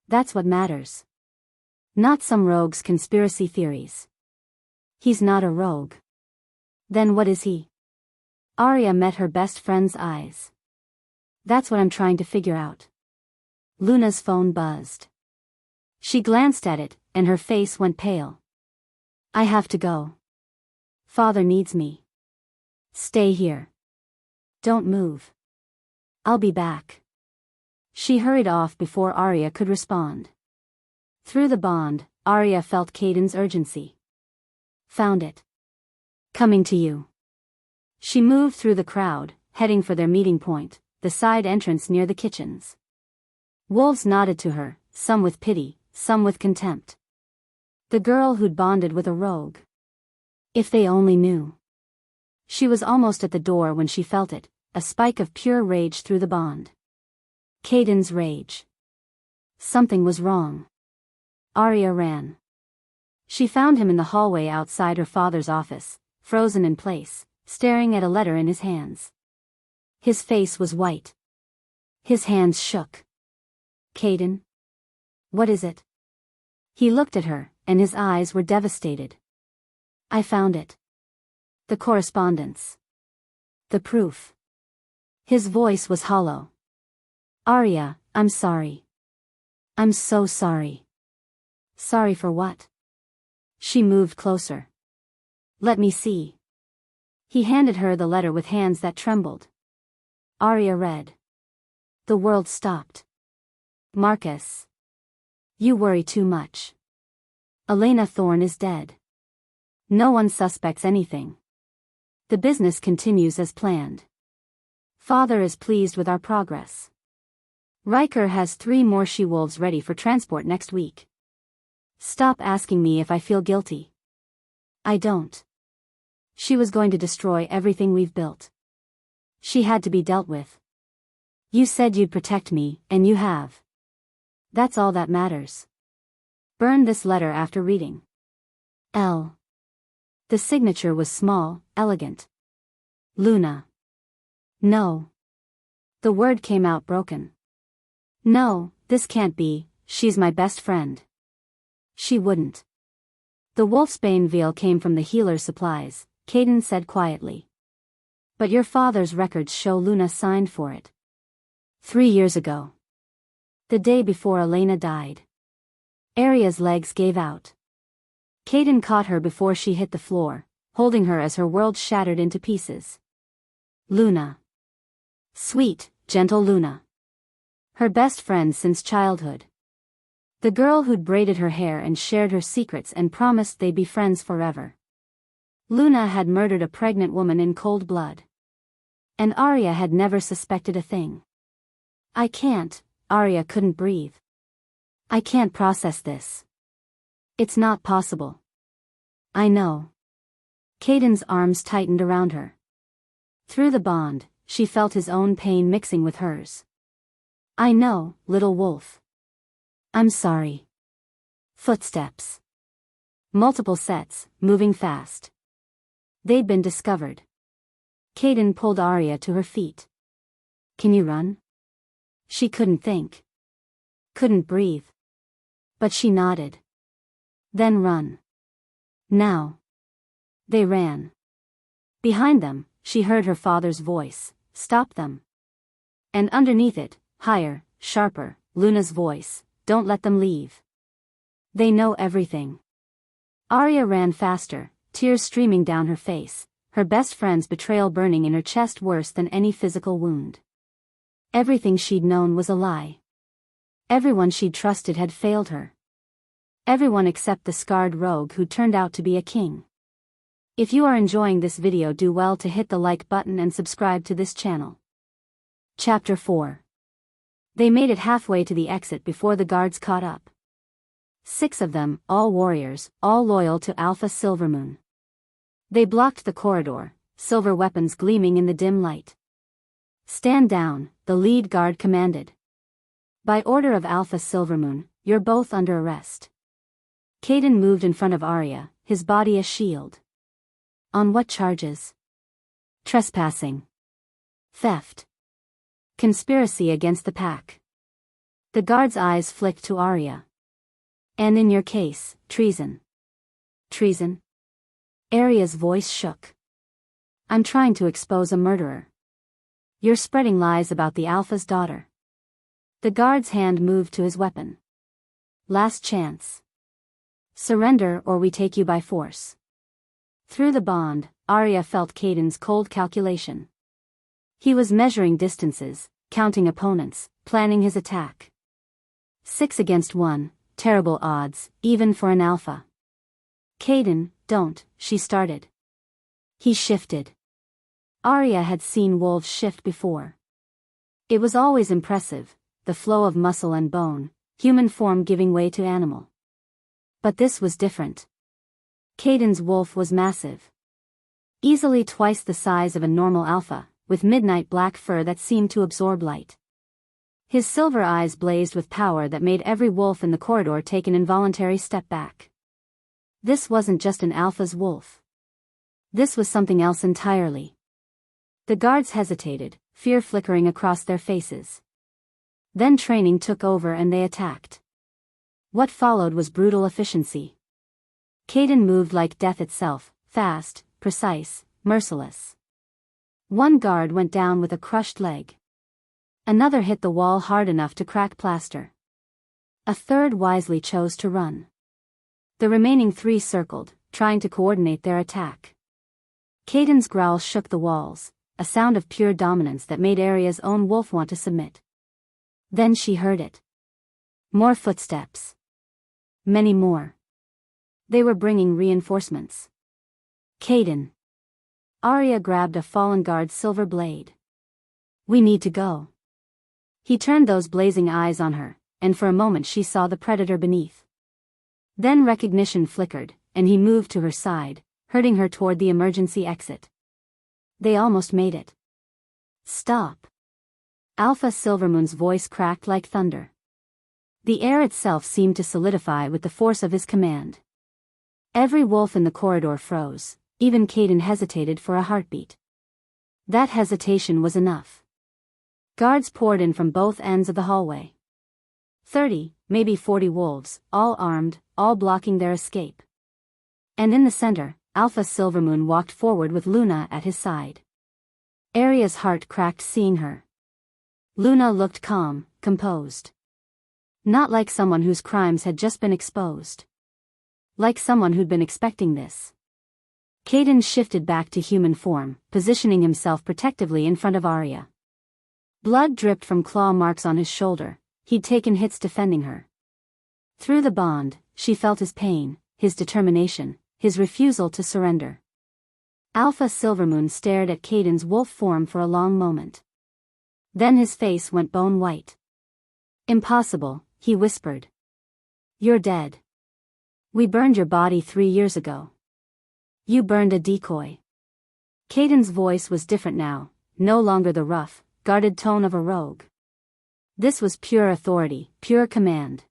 That's what matters. Not some rogue's conspiracy theories. He's not a rogue. Then what is he? Aria met her best friend's eyes. That's what I'm trying to figure out. Luna's phone buzzed. She glanced at it, and her face went pale. I have to go. Father needs me. Stay here. Don't move. I'll be back. She hurried off before Aria could respond. Through the bond, Aria felt Caden's urgency. Found it. Coming to you. She moved through the crowd, heading for their meeting point, the side entrance near the kitchens. Wolves nodded to her, some with pity, some with contempt. The girl who'd bonded with a rogue. If they only knew. She was almost at the door when she felt it, a spike of pure rage through the bond. Caden's rage. Something was wrong. Aria ran. She found him in the hallway outside her father's office, frozen in place, staring at a letter in his hands. His face was white. His hands shook. Caden? What is it? He looked at her, and his eyes were devastated. I found it. The correspondence. The proof. His voice was hollow. Aria, I'm sorry. I'm so sorry. Sorry for what? She moved closer. Let me see. He handed her the letter with hands that trembled. Aria read. The world stopped. Marcus. You worry too much. Elena Thorne is dead. No one suspects anything. The business continues as planned. Father is pleased with our progress. Ryker has 3 more she-wolves ready for transport next week. Stop asking me if I feel guilty. I don't. She was going to destroy everything we've built. She had to be dealt with. You said you'd protect me, and you have. That's all that matters. Burn this letter after reading. L. The signature was small, elegant. Luna. No. The word came out broken. No, this can't be, she's my best friend. She wouldn't. The wolfsbane veil came from the healer's supplies, Caden said quietly. But your father's records show Luna signed for it. 3 years ago. The day before Elena died. Aria's legs gave out. Caden caught her before she hit the floor, holding her as her world shattered into pieces. Luna. Sweet, gentle Luna. Her best friend since childhood. The girl who'd braided her hair and shared her secrets and promised they'd be friends forever. Luna had murdered a pregnant woman in cold blood. And Aria had never suspected a thing. I can't, Aria couldn't breathe. I can't process this. It's not possible. I know. Caden's arms tightened around her. Through the bond, she felt his own pain mixing with hers. I know, little wolf. I'm sorry. Footsteps. Multiple sets, moving fast. They'd been discovered. Caden pulled Aria to her feet. Can you run? She couldn't think. Couldn't breathe. But she nodded. Then run. Now. They ran. Behind them, she heard her father's voice, stop them. And underneath it, higher, sharper, Luna's voice, don't let them leave. They know everything. Aria ran faster, tears streaming down her face, her best friend's betrayal burning in her chest worse than any physical wound. Everything she'd known was a lie. Everyone she'd trusted had failed her. Everyone except the scarred rogue who turned out to be a king. If you are enjoying this video, do well to hit the like button and subscribe to this channel. Chapter 4. They made it halfway to the exit before the guards caught up. 6 of them, all warriors, all loyal to Alpha Silvermoon. They blocked the corridor, silver weapons gleaming in the dim light. "Stand down," the lead guard commanded. "By order of Alpha Silvermoon, you're both under arrest." Caden moved in front of Aria, his body a shield. "On what charges?" "Trespassing. Theft. Conspiracy against the pack." The guard's eyes flicked to Aria. "And in your case, treason." "Treason?" Aria's voice shook. "I'm trying to expose a murderer." "You're spreading lies about the Alpha's daughter." The guard's hand moved to his weapon. "Last chance. Surrender or we take you by force." Through the bond, Aria felt Caden's cold calculation. He was measuring distances, counting opponents, planning his attack. 6 against 1, terrible odds, even for an alpha. "Caden, don't," she started. He shifted. Aria had seen wolves shift before. It was always impressive, the flow of muscle and bone, human form giving way to animal. But this was different. Caden's wolf was massive. Easily twice the size of a normal alpha, with midnight black fur that seemed to absorb light. His silver eyes blazed with power that made every wolf in the corridor take an involuntary step back. This wasn't just an alpha's wolf. This was something else entirely. The guards hesitated, fear flickering across their faces. Then training took over and they attacked. What followed was brutal efficiency. Caden moved like death itself, fast, precise, merciless. One guard went down with a crushed leg. Another hit the wall hard enough to crack plaster. A third wisely chose to run. The remaining 3 circled, trying to coordinate their attack. Caden's growl shook the walls, a sound of pure dominance that made Aria's own wolf want to submit. Then she heard it. More footsteps. Many more. They were bringing reinforcements. "Caden." Aria grabbed a fallen guard's silver blade. "We need to go." He turned those blazing eyes on her, and for a moment she saw the predator beneath. Then recognition flickered, and he moved to her side, herding her toward the emergency exit. They almost made it. "Stop." Alpha Silvermoon's voice cracked like thunder. The air itself seemed to solidify with the force of his command. Every wolf in the corridor froze, even Caden hesitated for a heartbeat. That hesitation was enough. Guards poured in from both ends of the hallway. 30, maybe 40 wolves, all armed, all blocking their escape. And in the center, Alpha Silvermoon walked forward with Luna at his side. Aria's heart cracked seeing her. Luna looked calm, composed. Not like someone whose crimes had just been exposed. Like someone who'd been expecting this. Caden shifted back to human form, positioning himself protectively in front of Aria. Blood dripped from claw marks on his shoulder, he'd taken hits defending her. Through the bond, she felt his pain, his determination, his refusal to surrender. Alpha Silvermoon stared at Caden's wolf form for a long moment. Then his face went bone white. "Impossible," he whispered. "You're dead. We burned your body 3 years ago. You burned a decoy." Caden's voice was different now, no longer the rough, guarded tone of a rogue. This was pure authority, pure command.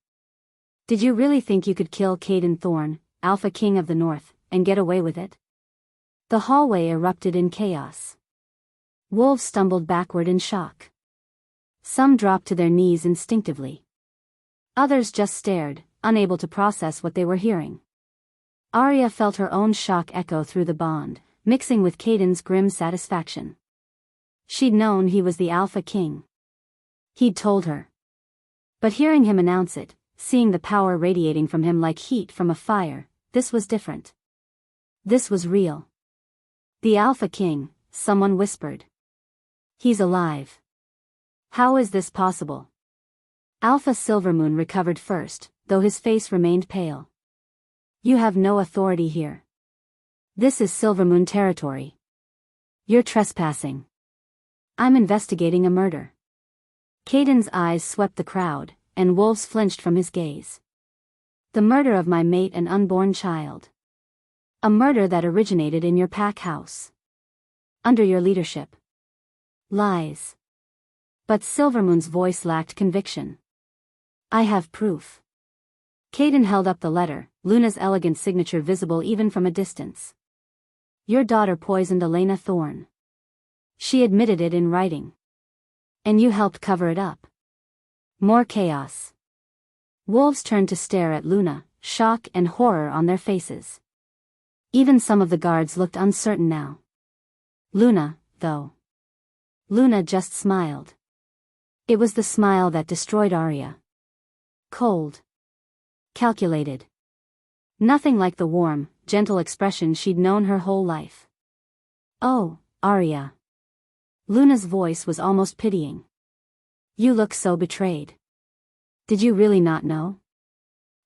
"Did you really think you could kill Caden Thorne, Alpha King of the North, and get away with it?" The hallway erupted in chaos. Wolves stumbled backward in shock. Some dropped to their knees instinctively. Others just stared, unable to process what they were hearing. Aria felt her own shock echo through the bond, mixing with Caden's grim satisfaction. She'd known he was the Alpha King. He'd told her. But hearing him announce it, seeing the power radiating from him like heat from a fire, this was different. This was real. "The Alpha King," someone whispered. "He's alive. How is this possible?" Alpha Silvermoon recovered first, though his face remained pale. You have no authority here. This is Silvermoon territory. You're trespassing. I'm investigating a murder. Caden's eyes swept the crowd, and wolves flinched from his gaze. The murder of my mate and unborn child. A murder that originated in your pack house. Under your leadership. Lies. But Silvermoon's voice lacked conviction. I have proof. Caden held up the letter, Luna's elegant signature visible even from a distance. Your daughter poisoned Elena Thorne. She admitted it in writing. And you helped cover it up. More chaos. Wolves turned to stare at Luna, shock and horror on their faces. Even some of the guards looked uncertain now. Luna, though. Luna just smiled. It was the smile that destroyed Aria. Cold. Calculated. Nothing like the warm, gentle expression she'd known her whole life. Oh, Aria. Luna's voice was almost pitying. You look so betrayed. Did you really not know?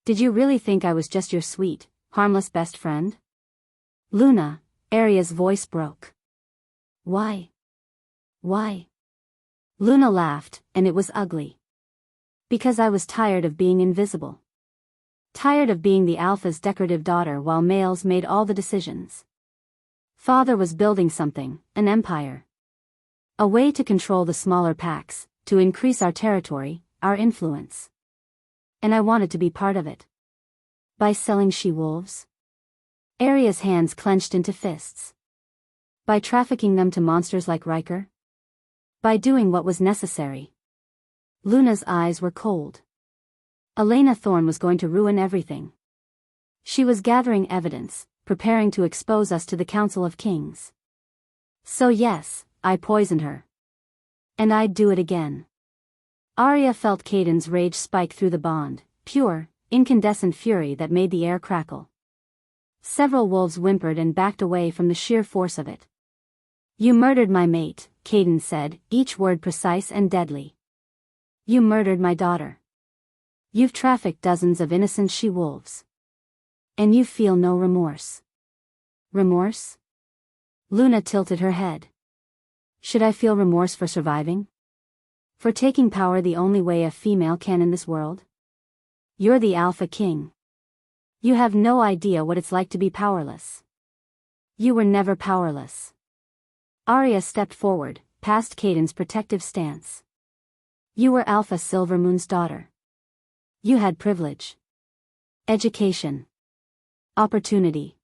Did you really think I was just your sweet, harmless best friend? Luna, Aria's voice broke. Why? Why? Luna laughed, and it was ugly. Because I was tired of being invisible. Tired of being the Alpha's decorative daughter while males made all the decisions. Father was building something, an empire. A way to control the smaller packs, to increase our territory, our influence. And I wanted to be part of it. By selling she-wolves? Aria's hands clenched into fists. By trafficking them to monsters like Ryker? By doing what was necessary. Luna's eyes were cold. Elena Thorne was going to ruin everything. She was gathering evidence, preparing to expose us to the Council of Kings. So yes, I poisoned her. And I'd do it again. Aria felt Caden's rage spike through the bond, pure, incandescent fury that made the air crackle. Several wolves whimpered and backed away from the sheer force of it. You murdered my mate, Caden said, each word precise and deadly. You murdered my daughter. You've trafficked dozens of innocent she-wolves. And you feel no remorse. Remorse? Luna tilted her head. Should I feel remorse for surviving? For taking power the only way a female can in this world? You're the Alpha King. You have no idea what it's like to be powerless. You were never powerless. Aria stepped forward, past Caden's protective stance. You were Alpha Silvermoon's daughter. You had privilege. Education. Opportunity.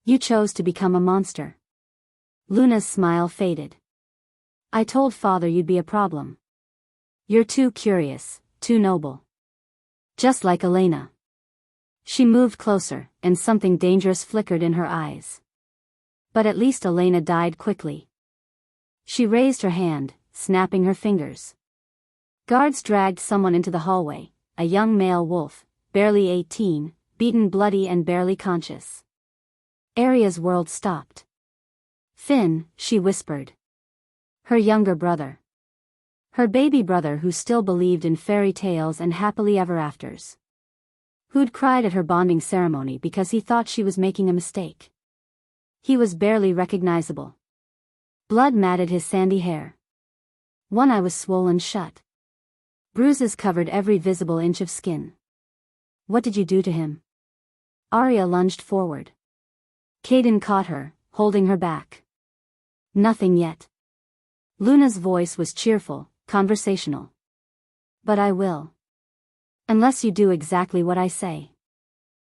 You chose to become a monster. Luna's smile faded. I told Father you'd be a problem. You're too curious, too noble. Just like Elena. She moved closer, and something dangerous flickered in her eyes. But at least Elena died quickly. She raised her hand, snapping her fingers. Guards dragged someone into the hallway, a young male wolf, barely 18, beaten bloody and barely conscious. Aria's world stopped. Finn, she whispered. Her younger brother. Her baby brother who still believed in fairy tales and happily ever afters. Who'd cried at her bonding ceremony because he thought she was making a mistake. He was barely recognizable. Blood matted his sandy hair. One eye was swollen shut. Bruises covered every visible inch of skin. What did you do to him? Aria lunged forward. Caden caught her, holding her back. Nothing yet. Luna's voice was cheerful, conversational. But I will. Unless you do exactly what I say.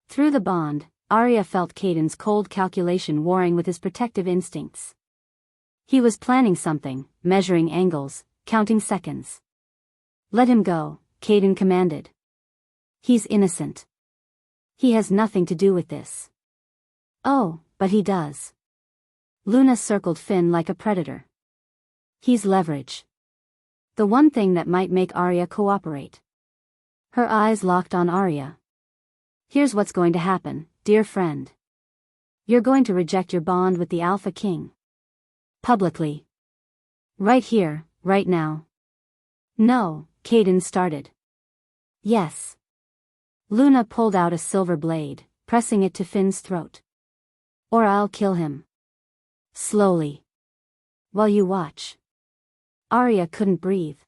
Through the bond, Aria felt Caden's cold calculation warring with his protective instincts. He was planning something, measuring angles, counting seconds. Let him go, Caden commanded. He's innocent. He has nothing to do with this. Oh, but he does. Luna circled Finn like a predator. He's leverage. The one thing that might make Aria cooperate. Her eyes locked on Aria. Here's what's going to happen, dear friend. You're going to reject your bond with the Alpha King. Publicly. Right here, right now. No, Caden started. Yes. Luna pulled out a silver blade, pressing it to Finn's throat. Or I'll kill him. Slowly. While you watch. Aria couldn't breathe.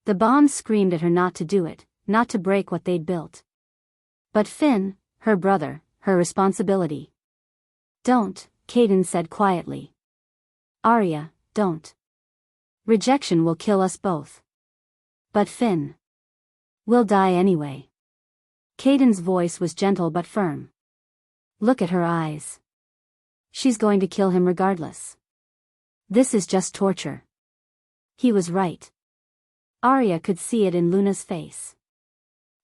The bond screamed at her not to do it, not to break what they'd built. But Finn, her brother, her responsibility. Don't, Caden said quietly. Aria, don't. Rejection will kill us both. But Finn. We'll die anyway. Caden's voice was gentle but firm. Look at her eyes. She's going to kill him regardless. This is just torture. He was right. Aria could see it in Luna's face.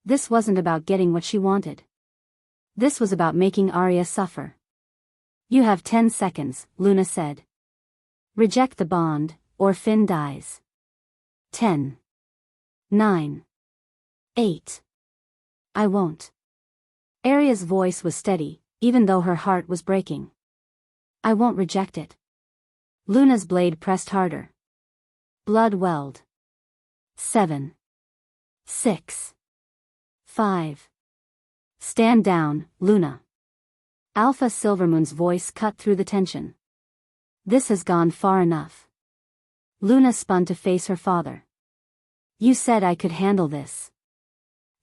This wasn't about getting what she wanted. This was about making Aria suffer. You have 10 seconds, Luna said. Reject the bond, or Finn dies. 10. 9. 8. I won't. Aria's voice was steady, even though her heart was breaking. I won't reject it. Luna's blade pressed harder. Blood welled. 7. 6. 5. Stand down, Luna. Alpha Silvermoon's voice cut through the tension. This has gone far enough. Luna spun to face her father. You said I could handle this.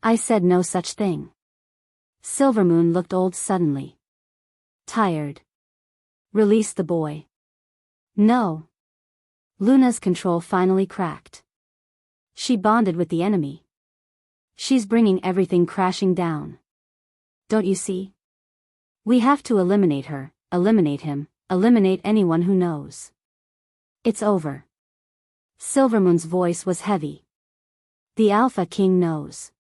I said no such thing. Silvermoon looked old suddenly. Tired. Release the boy. No. Luna's control finally cracked. She bonded with the enemy. She's bringing everything crashing down. Don't you see? We have to eliminate her, eliminate him, eliminate anyone who knows. It's over. Silvermoon's voice was heavy. The Alpha King knows.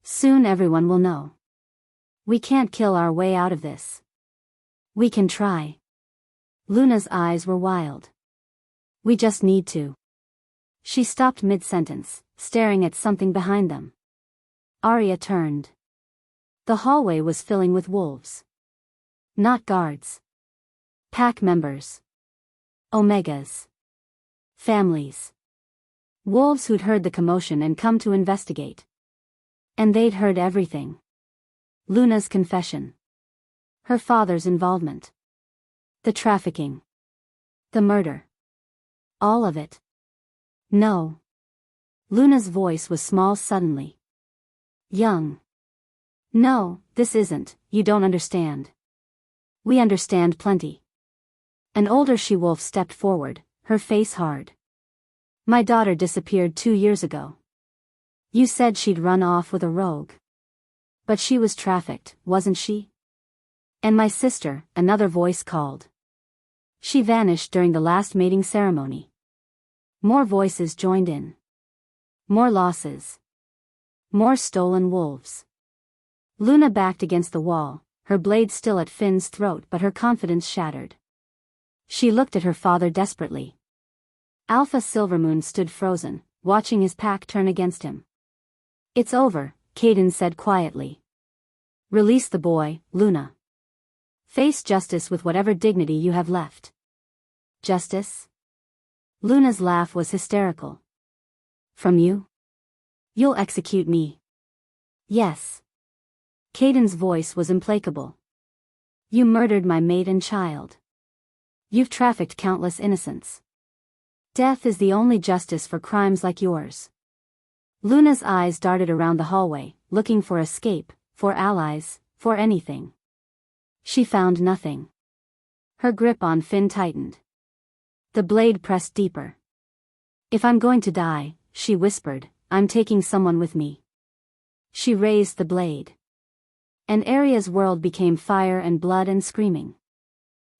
Soon everyone will know. We can't kill our way out of this. We can try. Luna's eyes were wild. We just need to. She stopped mid-sentence, staring at something behind them. Aria turned. The hallway was filling with wolves. Not guards. Pack members. Omegas. Families. Wolves who'd heard the commotion and come to investigate. And they'd heard everything. Luna's confession. Her father's involvement. The trafficking. The murder. All of it. No. Luna's voice was small suddenly. Young. No, this isn't, you don't understand. We understand plenty. An older she-wolf stepped forward, her face hard. My daughter disappeared 2 years ago. You said she'd run off with a rogue. But she was trafficked, wasn't she? And my sister, another voice called. She vanished during the last mating ceremony. More voices joined in. More losses. More stolen wolves. Luna backed against the wall, her blade still at Finn's throat but her confidence shattered. She looked at her father desperately. Alpha Silvermoon stood frozen, watching his pack turn against him. It's over, Caden said quietly. Release the boy, Luna. Face justice with whatever dignity you have left. Justice? Luna's laugh was hysterical. From you? You'll execute me. Yes. Caden's voice was implacable. You murdered my mate and child. You've trafficked countless innocents. Death is the only justice for crimes like yours. Luna's eyes darted around the hallway, looking for escape, for allies, for anything. She found nothing. Her grip on Finn tightened. The blade pressed deeper. If I'm going to die, she whispered, I'm taking someone with me. She raised the blade. And Aria's world became fire and blood and screaming.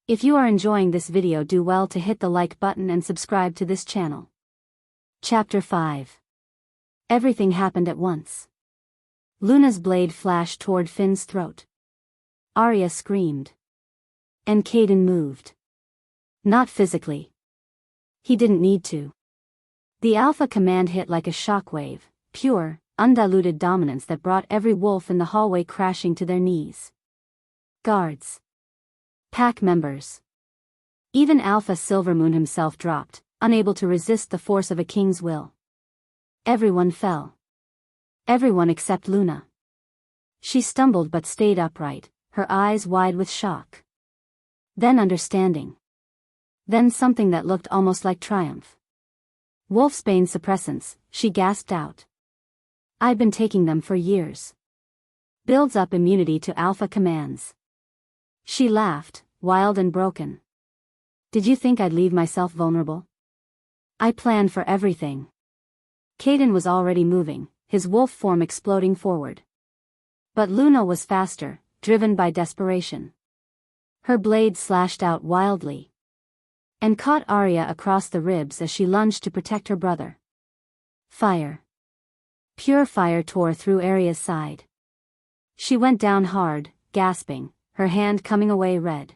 If you are enjoying this video, do well to hit the like button and subscribe to this channel. Chapter 5. Everything happened at once. Luna's blade flashed toward Finn's throat. Aria screamed. And Caden moved. Not physically. He didn't need to. The Alpha command hit like a shockwave, pure, undiluted dominance that brought every wolf in the hallway crashing to their knees. Guards. Pack members. Even Alpha Silvermoon himself dropped, unable to resist the force of a king's will. Everyone fell. Everyone except Luna. She stumbled but stayed upright, her eyes wide with shock. Then understanding. Then something that looked almost like triumph. Wolfsbane suppressants, she gasped out. I've been taking them for years. Builds up immunity to alpha commands. She laughed, wild and broken. Did you think I'd leave myself vulnerable? I planned for everything. Caden was already moving, his wolf form exploding forward. But Luna was faster, driven by desperation. Her blade slashed out wildly. And caught Aria across the ribs as she lunged to protect her brother. Fire. Pure fire tore through Aria's side. She went down hard, gasping, her hand coming away red.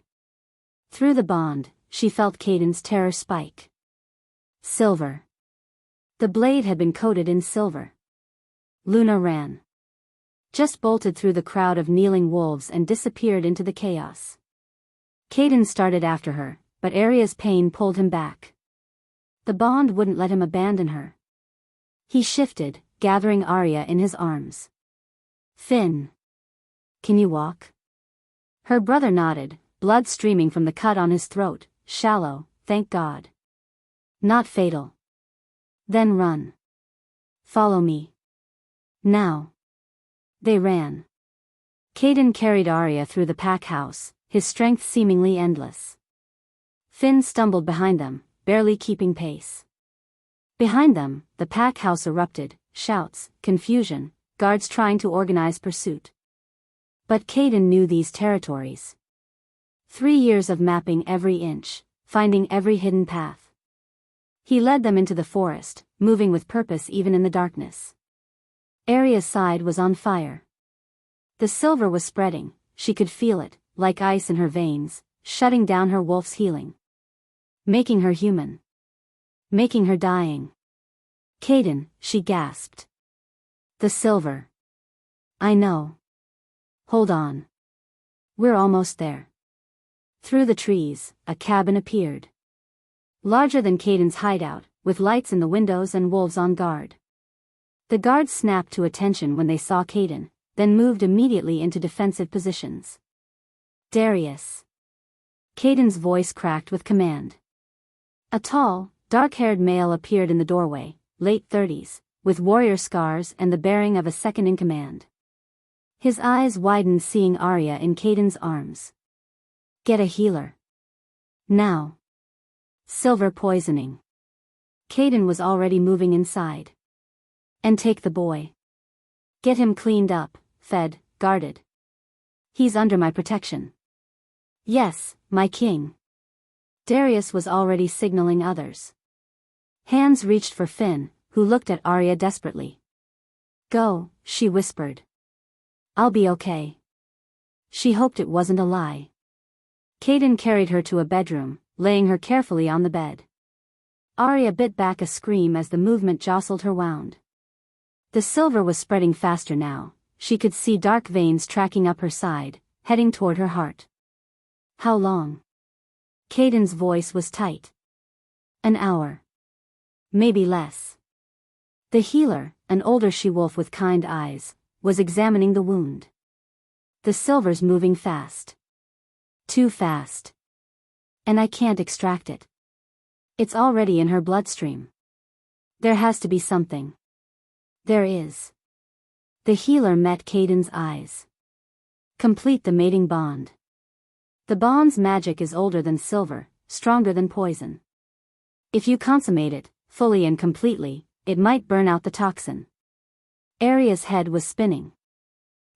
Through the bond, she felt Caden's terror spike. Silver. The blade had been coated in silver. Luna ran. Just bolted through the crowd of kneeling wolves and disappeared into the chaos. Caden started after her, but Aria's pain pulled him back. The bond wouldn't let him abandon her. He shifted, gathering Aria in his arms. Finn. Can you walk? Her brother nodded, blood streaming from the cut on his throat, shallow, thank God. Not fatal. Then run. Follow me. Now. They ran. Caden carried Aria through the pack house, his strength seemingly endless. Finn stumbled behind them, barely keeping pace. Behind them, the pack house erupted, shouts, confusion, guards trying to organize pursuit. But Caden knew these territories. 3 years of mapping every inch, finding every hidden path. He led them into the forest, moving with purpose even in the darkness. Aria's side was on fire. The silver was spreading, she could feel it, like ice in her veins, shutting down her wolf's healing. Making her human. Making her dying. Caden, she gasped. The silver. I know. Hold on. We're almost there. Through the trees, a cabin appeared. Larger than Caden's hideout, with lights in the windows and wolves on guard. The guards snapped to attention when they saw Caden, then moved immediately into defensive positions. Darius. Caden's voice cracked with command. A tall, dark-haired male appeared in the doorway, late 30s, with warrior scars and the bearing of a second-in-command. His eyes widened seeing Aria in Caden's arms. Get a healer. Now. Silver poisoning. Caden was already moving inside. And take the boy. Get him cleaned up, fed, guarded. He's under my protection. Yes, my king. Darius was already signaling others. Hands reached for Finn, who looked at Aria desperately. Go, she whispered. I'll be okay. She hoped it wasn't a lie. Caden carried her to a bedroom, laying her carefully on the bed. Aria bit back a scream as the movement jostled her wound. The silver was spreading faster now, she could see dark veins tracking up her side, heading toward her heart. How long? Caden's voice was tight. An hour. Maybe less. The healer, an older she-wolf with kind eyes, was examining the wound. The silver's moving fast. Too fast. And I can't extract it. It's already in her bloodstream. There has to be something. There is. The healer met Caden's eyes. Complete the mating bond. The bond's magic is older than silver, stronger than poison. If you consummate it, fully and completely, it might burn out the toxin. Aria's head was spinning.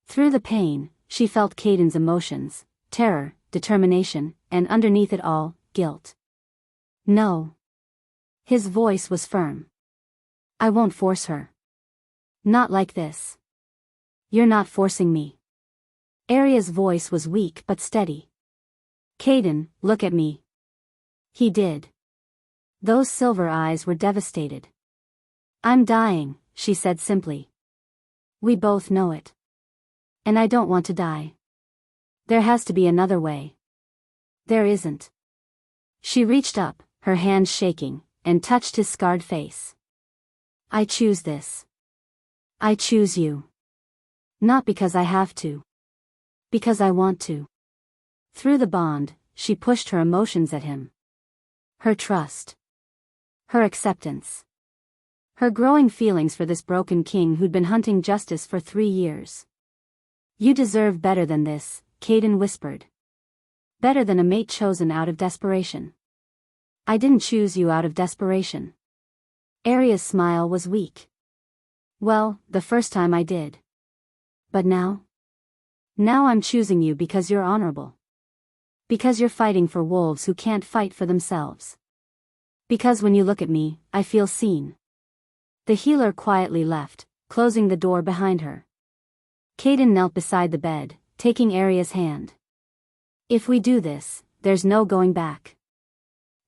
Through the pain, she felt Caden's emotions, terror, determination, and underneath it all, guilt. No. His voice was firm. I won't force her. Not like this. You're not forcing me. Aria's voice was weak but steady. Caden, look at me. He did. Those silver eyes were devastated. I'm dying, she said simply. We both know it. And I don't want to die. There has to be another way. There isn't. She reached up, her hands shaking, and touched his scarred face. I choose this. I choose you. Not because I have to. Because I want to. Through the bond, she pushed her emotions at him. Her trust. Her acceptance. Her growing feelings for this broken king who'd been hunting justice for 3 years. You deserve better than this, Caden whispered. Better than a mate chosen out of desperation. I didn't choose you out of desperation. Aria's smile was weak. Well, the first time I did. But now? Now I'm choosing you because you're honorable. Because you're fighting for wolves who can't fight for themselves. Because when you look at me, I feel seen. The healer quietly left, closing the door behind her. Caden knelt beside the bed, taking Aria's hand. If we do this, there's no going back.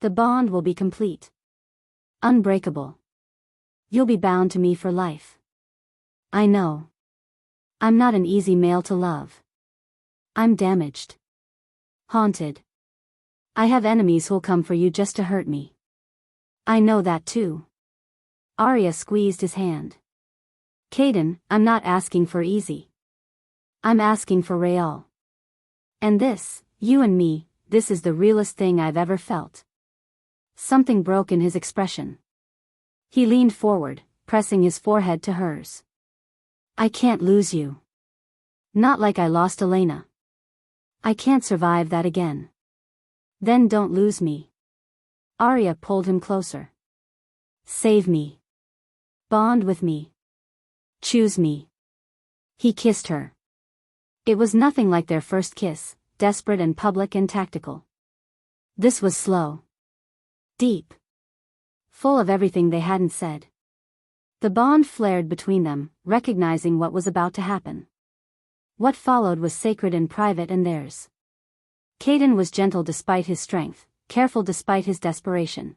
The bond will be complete. Unbreakable. You'll be bound to me for life. I know. I'm not an easy male to love. I'm damaged. Haunted. I have enemies who'll come for you just to hurt me. I know that too. Aria squeezed his hand. Caden, I'm not asking for easy. I'm asking for real. And this, you and me, this is the realest thing I've ever felt. Something broke in his expression. He leaned forward, pressing his forehead to hers. I can't lose you. Not like I lost Elena. I can't survive that again. Then don't lose me. Aria pulled him closer. Save me. Bond with me. Choose me. He kissed her. It was nothing like their first kiss, desperate and public and tactical. This was slow. Deep. Full of everything they hadn't said. The bond flared between them, recognizing what was about to happen. What followed was sacred and private and theirs. Caden was gentle despite his strength, careful despite his desperation.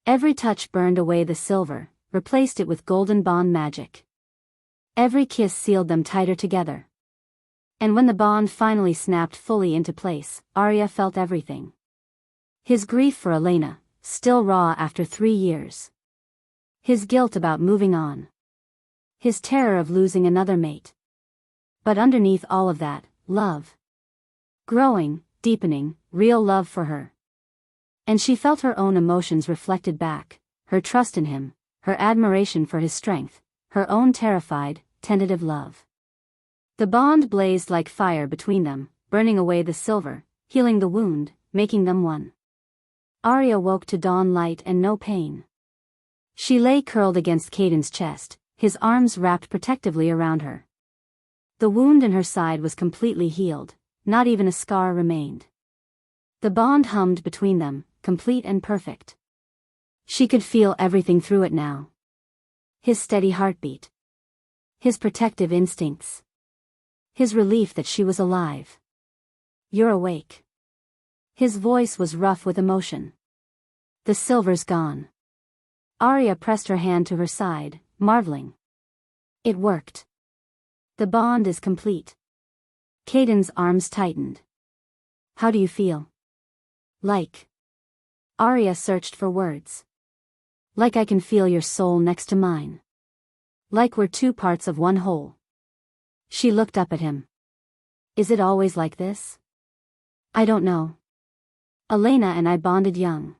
Every touch burned away the silver, replaced it with golden bond magic. Every kiss sealed them tighter together. And when the bond finally snapped fully into place, Aria felt everything. His grief for Elena, still raw after 3 years. His guilt about moving on. His terror of losing another mate. But underneath all of that, love. Growing, deepening, real love for her. And she felt her own emotions reflected back, her trust in him, her admiration for his strength, her own terrified, tentative love. The bond blazed like fire between them, burning away the silver, healing the wound, making them one. Aria woke to dawn light and no pain. She lay curled against Caden's chest, his arms wrapped protectively around her. The wound in her side was completely healed, not even a scar remained. The bond hummed between them, complete and perfect. She could feel everything through it now. His steady heartbeat. His protective instincts. His relief that she was alive. You're awake. His voice was rough with emotion. The silver's gone. Aria pressed her hand to her side, marveling. It worked. The bond is complete. Caden's arms tightened. How do you feel? Like. Aria searched for words. Like I can feel your soul next to mine. Like we're 2 parts of one whole. She looked up at him. Is it always like this? I don't know. Elena and I bonded young.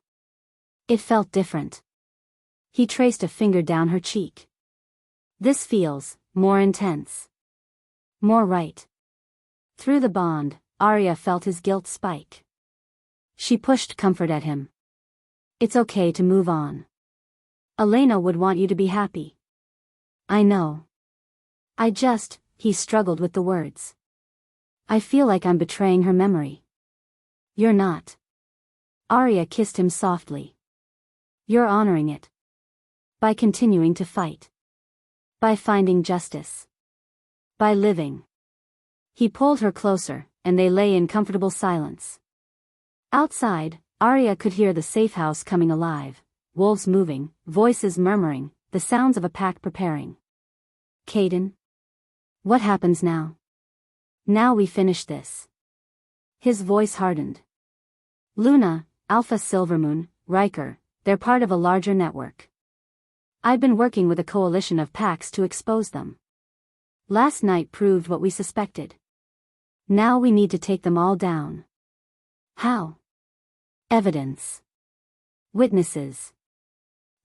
It felt different. He traced a finger down her cheek. This feels more intense. More right. Through the bond, Aria felt his guilt spike. She pushed comfort at him. It's okay to move on. Elena would want you to be happy. I know. He struggled with the words. I feel like I'm betraying her memory. You're not. Aria kissed him softly. You're honoring it. By continuing to fight. By finding justice. By living. He pulled her closer, and they lay in comfortable silence. Outside, Aria could hear the safe house coming alive, wolves moving, voices murmuring, the sounds of a pack preparing. Caden? What happens now? Now we finish this. His voice hardened. Luna, Alpha Silvermoon, Ryker, they're part of a larger network. I've been working with a coalition of packs to expose them. Last night proved what we suspected. Now we need to take them all down. How? Evidence. Witnesses.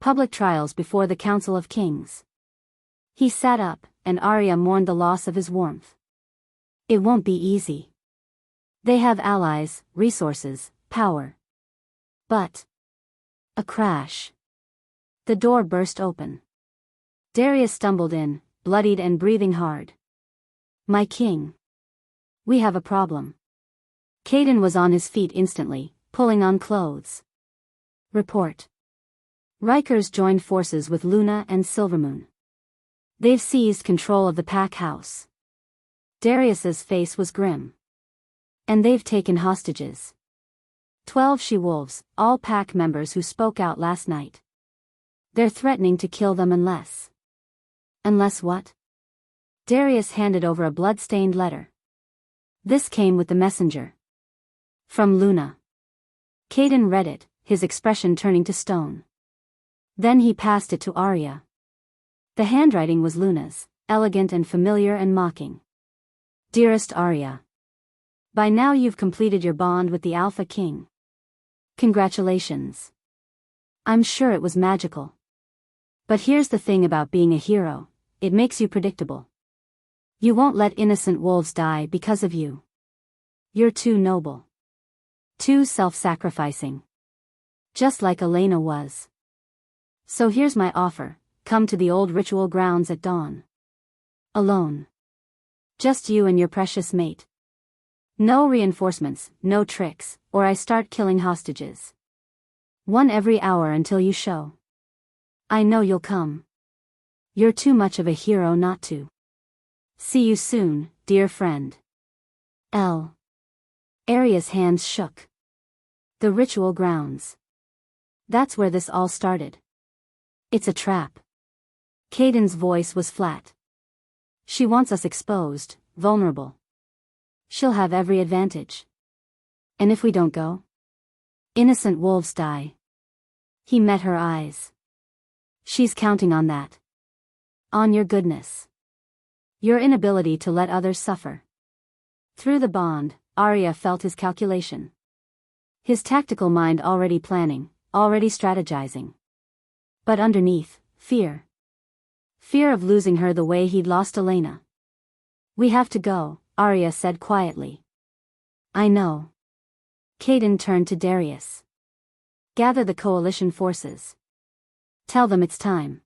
Public trials before the Council of Kings. He sat up, and Aria mourned the loss of his warmth. It won't be easy. They have allies, resources, power. But. A crash. The door burst open. Darius stumbled in, bloodied and breathing hard. My king. We have a problem. Caden was on his feet instantly, pulling on clothes. Report. Rikers joined forces with Luna and Silvermoon. They've seized control of the pack house. Darius's face was grim. And they've taken hostages. 12 she-wolves, all pack members who spoke out last night. They're threatening to kill them unless. Unless what? Darius handed over a blood-stained letter. This came with the messenger. From Luna. Caden read it, his expression turning to stone. Then he passed it to Aria. The handwriting was Luna's, elegant and familiar and mocking. Dearest Aria. By now you've completed your bond with the Alpha King. Congratulations. I'm sure it was magical. But here's the thing about being a hero, it makes you predictable. You won't let innocent wolves die because of you. You're too noble. Too self-sacrificing. Just like Elena was. So here's my offer, come to the old ritual grounds at dawn. Alone. Just you and your precious mate. No reinforcements, no tricks, or I start killing hostages. One every hour until you show. I know you'll come. You're too much of a hero not to. See you soon, dear friend. L. Aria's hands shook. The ritual grounds. That's where this all started. It's a trap. Caden's voice was flat. She wants us exposed, vulnerable. She'll have every advantage. And if we don't go? Innocent wolves die. He met her eyes. She's counting on that. On your goodness. Your inability to let others suffer. Through the bond, Aria felt his calculation. His tactical mind already planning, already strategizing. But underneath, fear. Fear of losing her the way he'd lost Elena. We have to go, Aria said quietly. I know. Caden turned to Darius. Gather the coalition forces. Tell them it's time.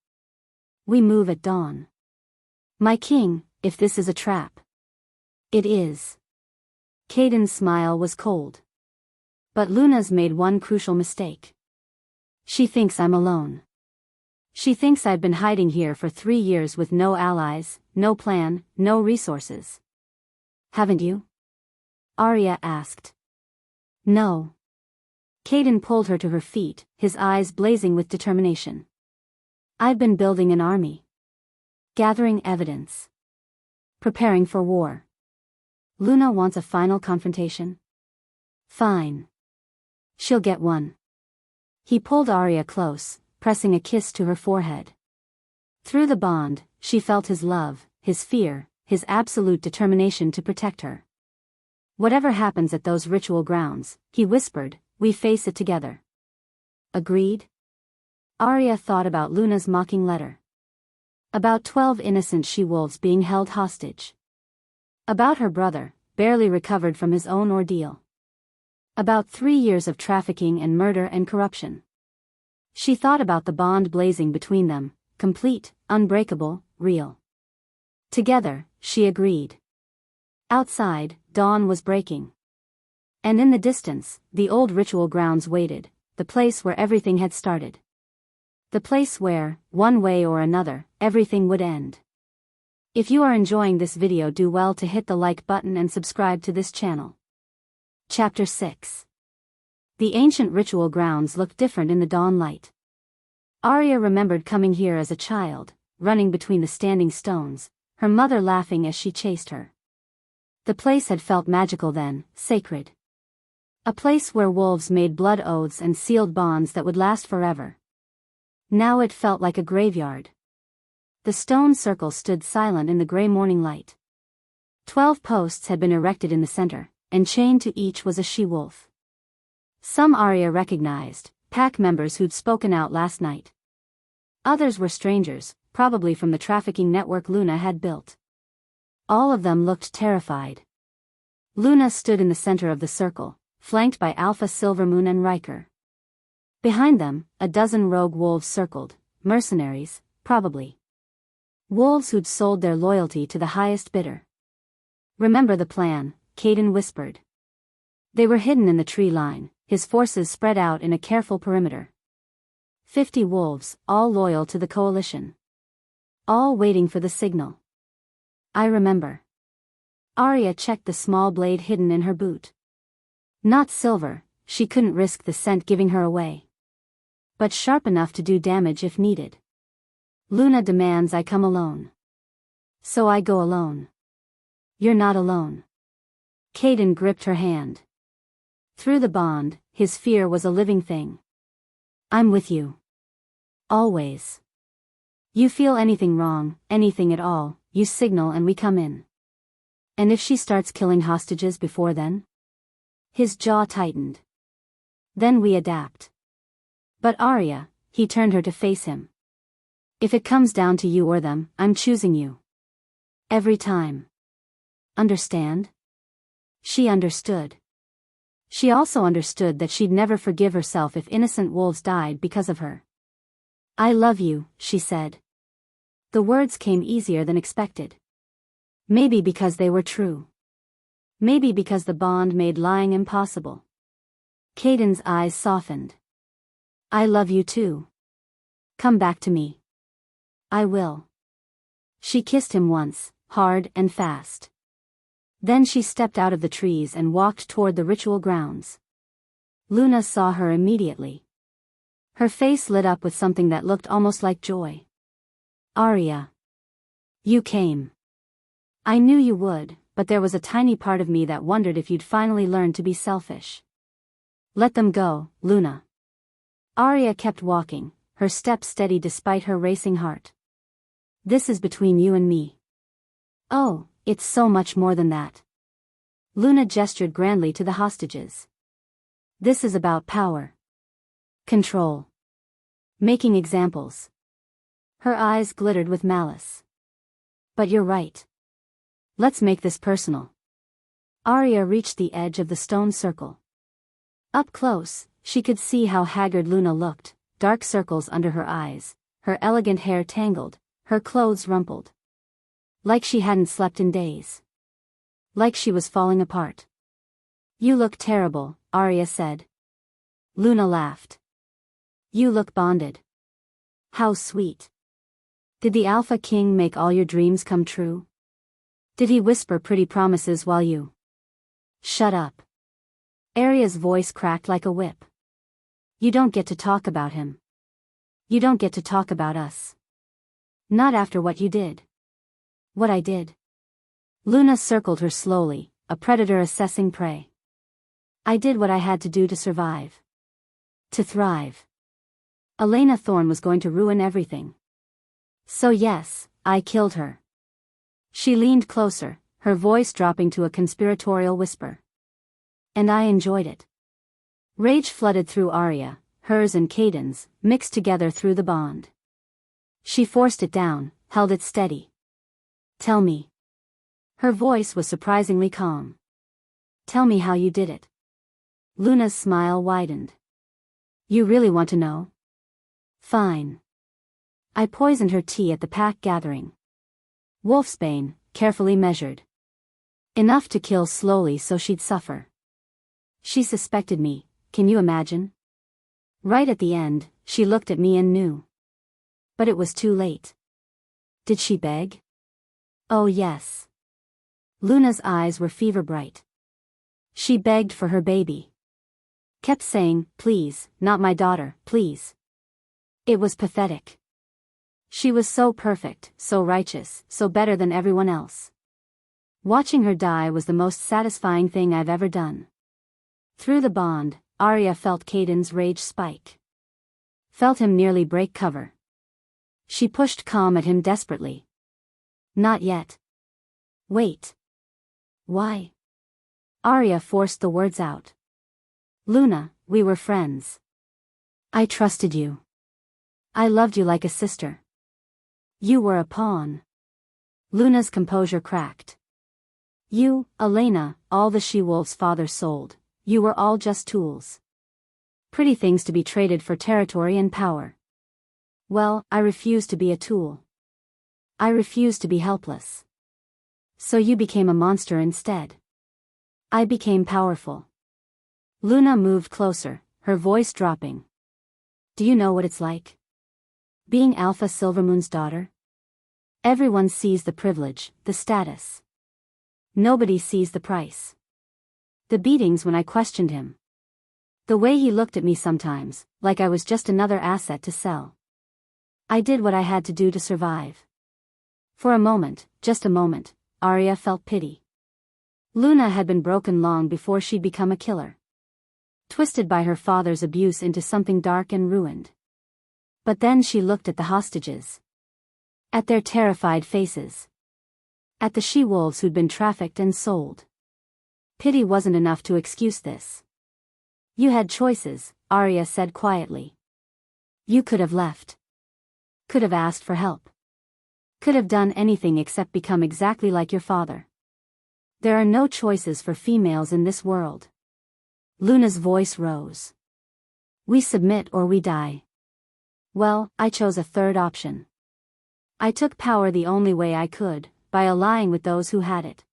We move at dawn. My king, if this is a trap. It is. Caden's smile was cold. But Luna's made one crucial mistake. She thinks I'm alone. She thinks I've been hiding here for 3 years with no allies, no plan, no resources. Haven't you? Aria asked. No. Caden pulled her to her feet, his eyes blazing with determination. I've been building an army. Gathering evidence. Preparing for war. Luna wants a final confrontation? Fine. She'll get one. He pulled Aria close, pressing a kiss to her forehead. Through the bond, she felt his love, his fear, his absolute determination to protect her. Whatever happens at those ritual grounds, he whispered, we face it together. Agreed? Aria thought about Luna's mocking letter. About 12 innocent she-wolves being held hostage. About her brother, barely recovered from his own ordeal. About 3 years of trafficking and murder and corruption. She thought about the bond blazing between them, complete, unbreakable, real. Together, she agreed. Outside, dawn was breaking. And in the distance, the old ritual grounds waited, the place where everything had started. The place where, one way or another, everything would end. If you are enjoying this video, do well to hit the like button and subscribe to this channel. Chapter 6. The ancient ritual grounds looked different in the dawn light. Aria remembered coming here as a child, running between the standing stones, her mother laughing as she chased her. The place had felt magical then, sacred. A place where wolves made blood oaths and sealed bonds that would last forever. Now it felt like a graveyard. The stone circle stood silent in the gray morning light. 12 posts had been erected in the center, and chained to each was a she-wolf. Some Aria recognized, pack members who'd spoken out last night. Others were strangers, probably from the trafficking network Luna had built. All of them looked terrified. Luna stood in the center of the circle, flanked by Alpha Silvermoon and Ryker. Behind them, a dozen rogue wolves circled, mercenaries, probably. Wolves who'd sold their loyalty to the highest bidder. "Remember the plan," Caden whispered. They were hidden in the tree line, his forces spread out in a careful perimeter. 50 wolves, all loyal to the coalition. All waiting for the signal. I remember. Aria checked the small blade hidden in her boot. Not silver, she couldn't risk the scent giving her away. But sharp enough to do damage if needed. Luna demands I come alone. So I go alone. You're not alone. Caden gripped her hand. Through the bond, his fear was a living thing. I'm with you. Always. You feel anything wrong, anything at all, you signal and we come in. And if she starts killing hostages before then? His jaw tightened. Then we adapt. But Aria, he turned her to face him. If it comes down to you or them, I'm choosing you. Every time. Understand? She understood. She also understood that she'd never forgive herself if innocent wolves died because of her. I love you, she said. The words came easier than expected. Maybe because they were true. Maybe because the bond made lying impossible. Caden's eyes softened. I love you too. Come back to me. I will. She kissed him once, hard and fast. Then she stepped out of the trees and walked toward the ritual grounds. Luna saw her immediately. Her face lit up with something that looked almost like joy. Aria. You came. I knew you would, but there was a tiny part of me that wondered if you'd finally learn to be selfish. Let them go, Luna. Aria kept walking, her steps steady despite her racing heart. This is between you and me. Oh, it's so much more than that. Luna gestured grandly to the hostages. This is about power. Control. Making examples. Her eyes glittered with malice. But you're right. Let's make this personal. Aria reached the edge of the stone circle. Up close, she could see how haggard Luna looked, dark circles under her eyes, her elegant hair tangled, her clothes rumpled. Like she hadn't slept in days. Like she was falling apart. You look terrible, Aria said. Luna laughed. You look bonded. How sweet. Did the Alpha King make all your dreams come true? Did he whisper pretty promises while you... Shut up. Aria's voice cracked like a whip. You don't get to talk about him. You don't get to talk about us. Not after what you did. What I did. Luna circled her slowly, a predator assessing prey. I did what I had to do to survive. To thrive. Elena Thorne was going to ruin everything. So yes, I killed her. She leaned closer, her voice dropping to a conspiratorial whisper. And I enjoyed it. Rage flooded through Aria, hers and Caden's, mixed together through the bond. She forced it down, held it steady. Tell me. Her voice was surprisingly calm. Tell me how you did it. Luna's smile widened. You really want to know? Fine. I poisoned her tea at the pack gathering. Wolfsbane, carefully measured. Enough to kill slowly so she'd suffer. She suspected me, can you imagine? Right at the end, she looked at me and knew. But it was too late. Did she beg? Oh yes. Luna's eyes were fever bright. She begged for her baby. Kept saying, please, not my daughter, please. It was pathetic. She was so perfect, so righteous, so better than everyone else. Watching her die was the most satisfying thing I've ever done. Through the bond, Aria felt Caden's rage spike. Felt him nearly break cover. She pushed calm at him desperately. Not yet. Wait. Why? Aria forced the words out. Luna, we were friends. I trusted you. I loved you like a sister. You were a pawn. Luna's composure cracked. You, Elena, all the she-wolf's father sold, you were all just tools. Pretty things to be traded for territory and power. Well, I refused to be a tool. I refused to be helpless. So you became a monster instead. I became powerful. Luna moved closer, her voice dropping. Do you know what it's like? Being Alpha Silvermoon's daughter? Everyone sees the privilege, the status. Nobody sees the price. The beatings when I questioned him. The way he looked at me sometimes, like I was just another asset to sell. I did what I had to do to survive. For a moment, just a moment, Aria felt pity. Luna had been broken long before she'd become a killer. Twisted by her father's abuse into something dark and ruined. But then she looked at the hostages. At their terrified faces. At the she-wolves who'd been trafficked and sold. Pity wasn't enough to excuse this. You had choices, Aria said quietly. You could have left. Could have asked for help. Could have done anything except become exactly like your father. There are no choices for females in this world. Luna's voice rose. We submit or we die. Well, I chose a third option. I took power the only way I could, by allying with those who had it.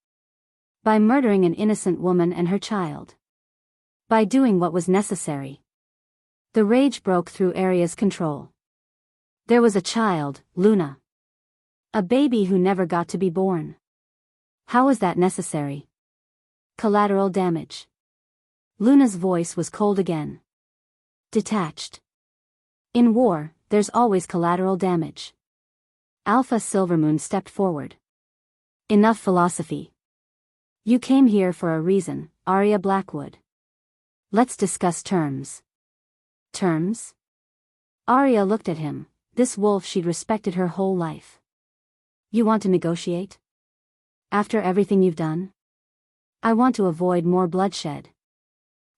By murdering an innocent woman and her child. By doing what was necessary. The rage broke through Aria's control. There was a child, Luna. A baby who never got to be born. How was that necessary? Collateral damage. Luna's voice was cold again. Detached. In war, there's always collateral damage. Alpha Silvermoon stepped forward. Enough philosophy. You came here for a reason, Aria Blackwood. Let's discuss terms. Terms? Aria looked at him, this wolf she'd respected her whole life. You want to negotiate? After everything you've done? I want to avoid more bloodshed.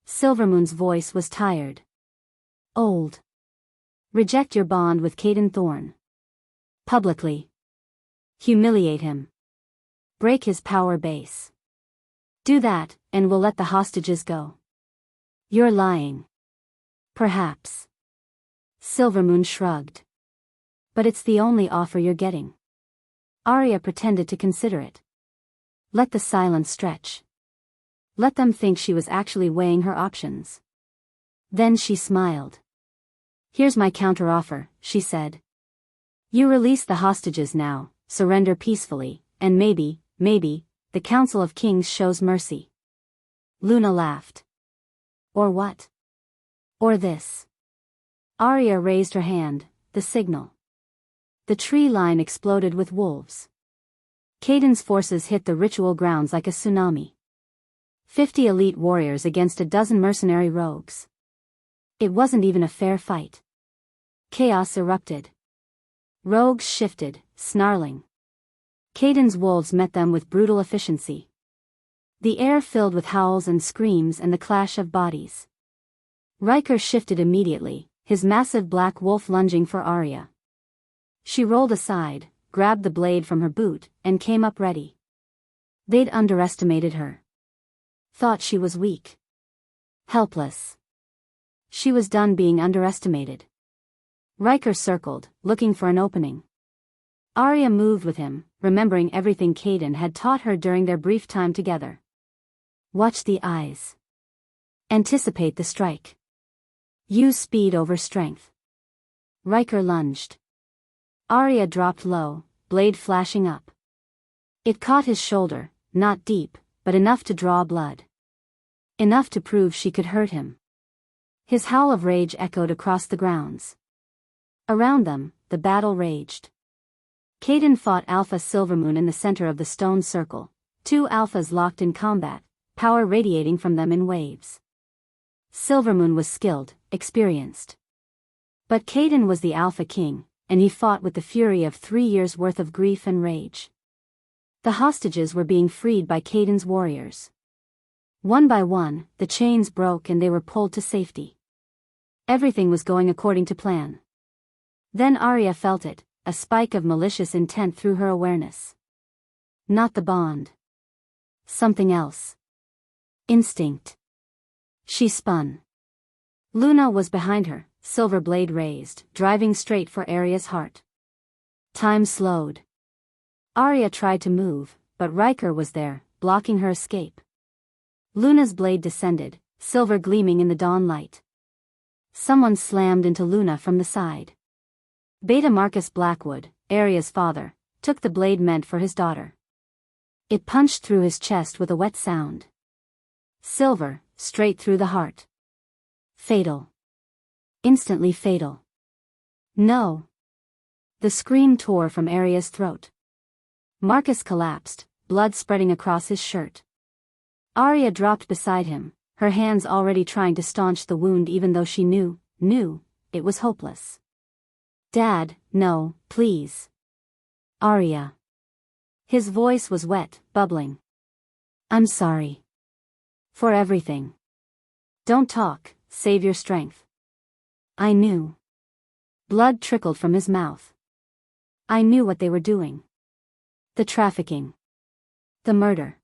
Silvermoon's voice was tired. Old. Reject your bond with Caden Thorne. Publicly. Humiliate him. Break his power base. Do that, and we'll let the hostages go. You're lying. Perhaps. Silvermoon shrugged. But it's the only offer you're getting. Aria pretended to consider it. Let the silence stretch. Let them think she was actually weighing her options. Then she smiled. Here's my counteroffer, she said. You release the hostages now, surrender peacefully, and maybe, the Council of Kings shows mercy. Luna laughed. Or what? Or this. Aria raised her hand, the signal. The tree line exploded with wolves. Caden's forces hit the ritual grounds like a tsunami. 50 elite warriors against a dozen mercenary rogues. It wasn't even a fair fight. Chaos erupted. Rogues shifted, snarling. Caden's wolves met them with brutal efficiency. The air filled with howls and screams and the clash of bodies. Ryker shifted immediately, his massive black wolf lunging for Aria. She rolled aside, grabbed the blade from her boot, and came up ready. They'd underestimated her. Thought she was weak. Helpless. She was done being underestimated. Ryker circled, looking for an opening. Aria moved with him, remembering everything Caden had taught her during their brief time together. Watch the eyes. Anticipate the strike. Use speed over strength. Ryker lunged. Aria dropped low, blade flashing up. It caught his shoulder, not deep, but enough to draw blood. Enough to prove she could hurt him. His howl of rage echoed across the grounds. Around them, the battle raged. Caden fought Alpha Silvermoon in the center of the stone circle, two alphas locked in combat, power radiating from them in waves. Silvermoon was skilled, experienced. But Caden was the Alpha King, and he fought with the fury of 3 years' worth of grief and rage. The hostages were being freed by Caden's warriors. One by one, the chains broke and they were pulled to safety. Everything was going according to plan. Then Aria felt it, a spike of malicious intent through her awareness. Not the bond. Something else. Instinct. She spun. Luna was behind her, silver blade raised, driving straight for Aria's heart. Time slowed. Aria tried to move, but Ryker was there, blocking her escape. Luna's blade descended, silver gleaming in the dawn light. Someone slammed into Luna from the side. Beta Marcus Blackwood, Aria's father, took the blade meant for his daughter. It punched through his chest with a wet sound. Silver, straight through the heart. Fatal. Instantly fatal. No. The scream tore from Aria's throat. Marcus collapsed, blood spreading across his shirt. Aria dropped beside him, her hands already trying to staunch the wound even though she knew, it was hopeless. Dad, no, please. Aria. His voice was wet, bubbling. I'm sorry. For everything. Don't talk, save your strength. I knew. Blood trickled from his mouth. I knew what they were doing. The trafficking. The murder.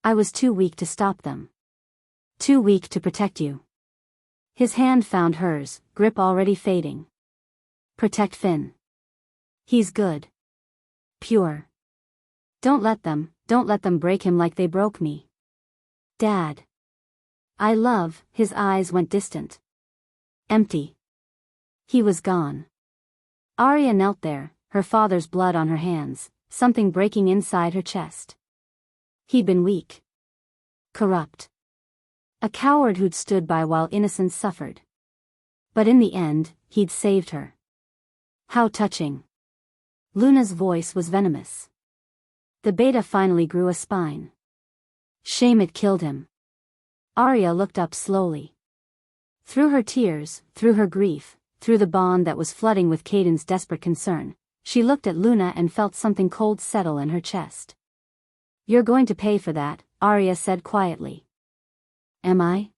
I was too weak to stop them. Too weak to protect you. His hand found hers, grip already fading. Protect Finn. He's good. Pure. Don't let them break him like they broke me. Dad. His eyes went distant. Empty. He was gone. Aria knelt there, her father's blood on her hands, something breaking inside her chest. He'd been weak. Corrupt. A coward who'd stood by while innocence suffered. But in the end, he'd saved her. How touching. Luna's voice was venomous. The beta finally grew a spine. Shame it killed him. Aria looked up slowly. Through her tears, through her grief, through the bond that was flooding with Caden's desperate concern, she looked at Luna and felt something cold settle in her chest. You're going to pay for that, Aria said quietly. Am I?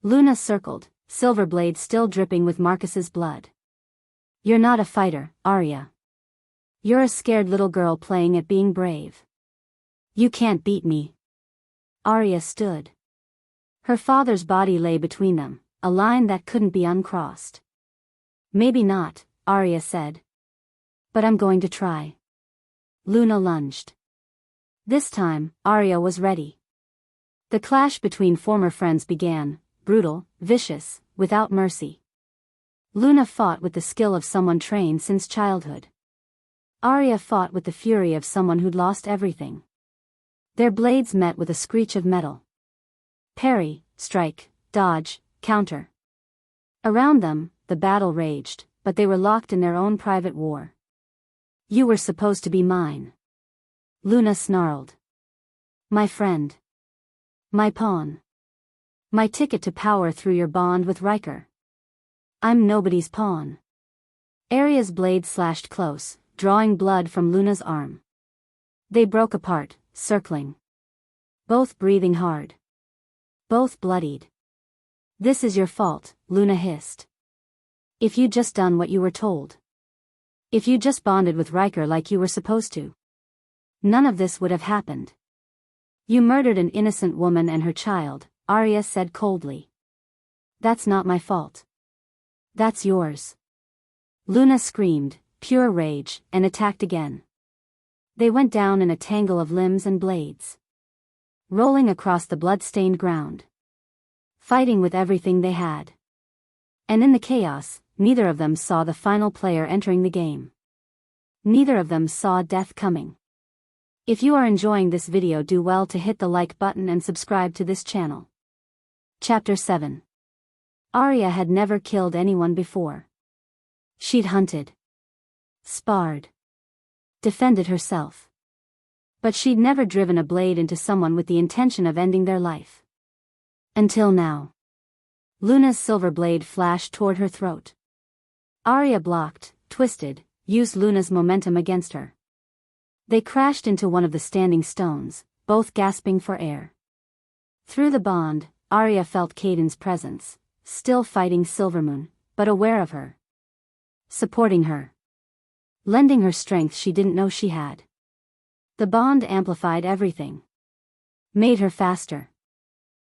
Luna circled, silver blade still dripping with Marcus's blood. You're not a fighter, Aria. You're a scared little girl playing at being brave. You can't beat me. Aria stood. Her father's body lay between them, a line that couldn't be uncrossed. Maybe not, Aria said. But I'm going to try. Luna lunged. This time, Aria was ready. The clash between former friends began, brutal, vicious, without mercy. Luna fought with the skill of someone trained since childhood. Aria fought with the fury of someone who'd lost everything. Their blades met with a screech of metal. Parry, strike, dodge, counter. Around them, the battle raged, but they were locked in their own private war. You were supposed to be mine. Luna snarled. My friend. My pawn. My ticket to power through your bond with Ryker. I'm nobody's pawn. Aria's blade slashed close, drawing blood from Luna's arm. They broke apart, circling. Both breathing hard. Both bloodied. This is your fault, Luna hissed. If you'd just done what you were told. If you just bonded with Ryker like you were supposed to. None of this would have happened. You murdered an innocent woman and her child, Aria said coldly. That's not my fault. That's yours. Luna screamed, pure rage, and attacked again. They went down in a tangle of limbs and blades. Rolling across the blood-stained ground. Fighting with everything they had. And in the chaos, neither of them saw the final player entering the game. Neither of them saw death coming. If you are enjoying this video, do well to hit the like button and subscribe to this channel. Chapter 7. Aria had never killed anyone before. She'd hunted. Sparred. Defended herself. But she'd never driven a blade into someone with the intention of ending their life. Until now. Luna's silver blade flashed toward her throat. Aria blocked, twisted, used Luna's momentum against her. They crashed into one of the standing stones, both gasping for air. Through the bond, Aria felt Caden's presence, still fighting Silvermoon, but aware of her. Supporting her. Lending her strength she didn't know she had. The bond amplified everything. Made her faster.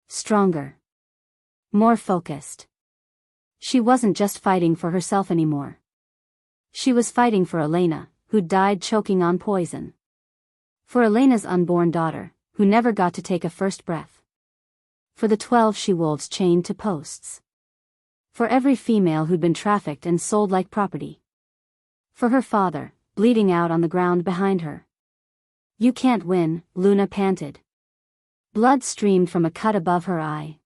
Stronger. More focused. She wasn't just fighting for herself anymore. She was fighting for Elena, who died choking on poison. For Elena's unborn daughter, who never got to take a first breath. For the 12 she-wolves chained to posts. For every female who'd been trafficked and sold like property. For her father, bleeding out on the ground behind her. You can't win, Luna panted. Blood streamed from a cut above her eye.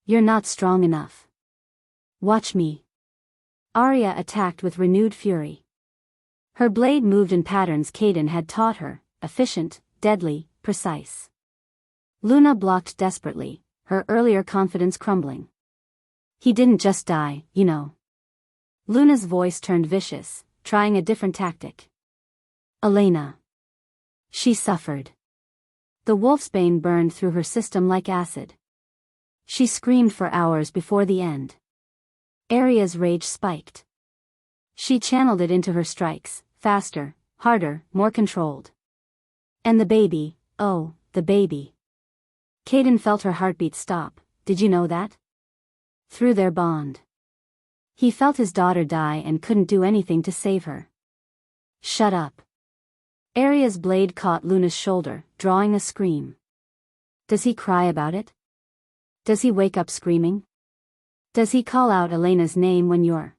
You're not strong enough. Watch me. Aria attacked with renewed fury. Her blade moved in patterns Caden had taught her, efficient, deadly, precise. Luna blocked desperately, her earlier confidence crumbling. He didn't just die, you know. Luna's voice turned vicious, trying a different tactic. Elena. She suffered. The wolfsbane burned through her system like acid. She screamed for hours before the end. Aria's rage spiked. She channeled it into her strikes, faster, harder, more controlled. And the baby, oh, the baby. Caden felt her heartbeat stop, did you know that? Through their bond. He felt his daughter die and couldn't do anything to save her. Shut up. Aria's blade caught Luna's shoulder, drawing a scream. Does he cry about it? Does he wake up screaming? Does he call out Elena's name when you're...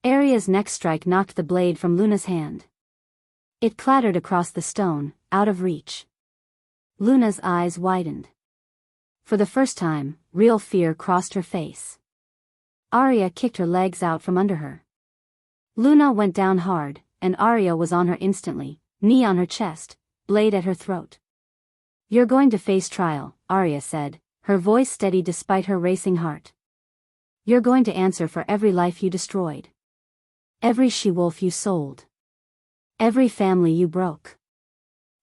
Aria's next strike knocked the blade from Luna's hand. It clattered across the stone, out of reach. Luna's eyes widened. For the first time, real fear crossed her face. Aria kicked her legs out from under her. Luna went down hard, and Aria was on her instantly, knee on her chest, blade at her throat. You're going to face trial, Aria said, her voice steady despite her racing heart. You're going to answer for every life you destroyed. Every she-wolf you sold. Every family you broke.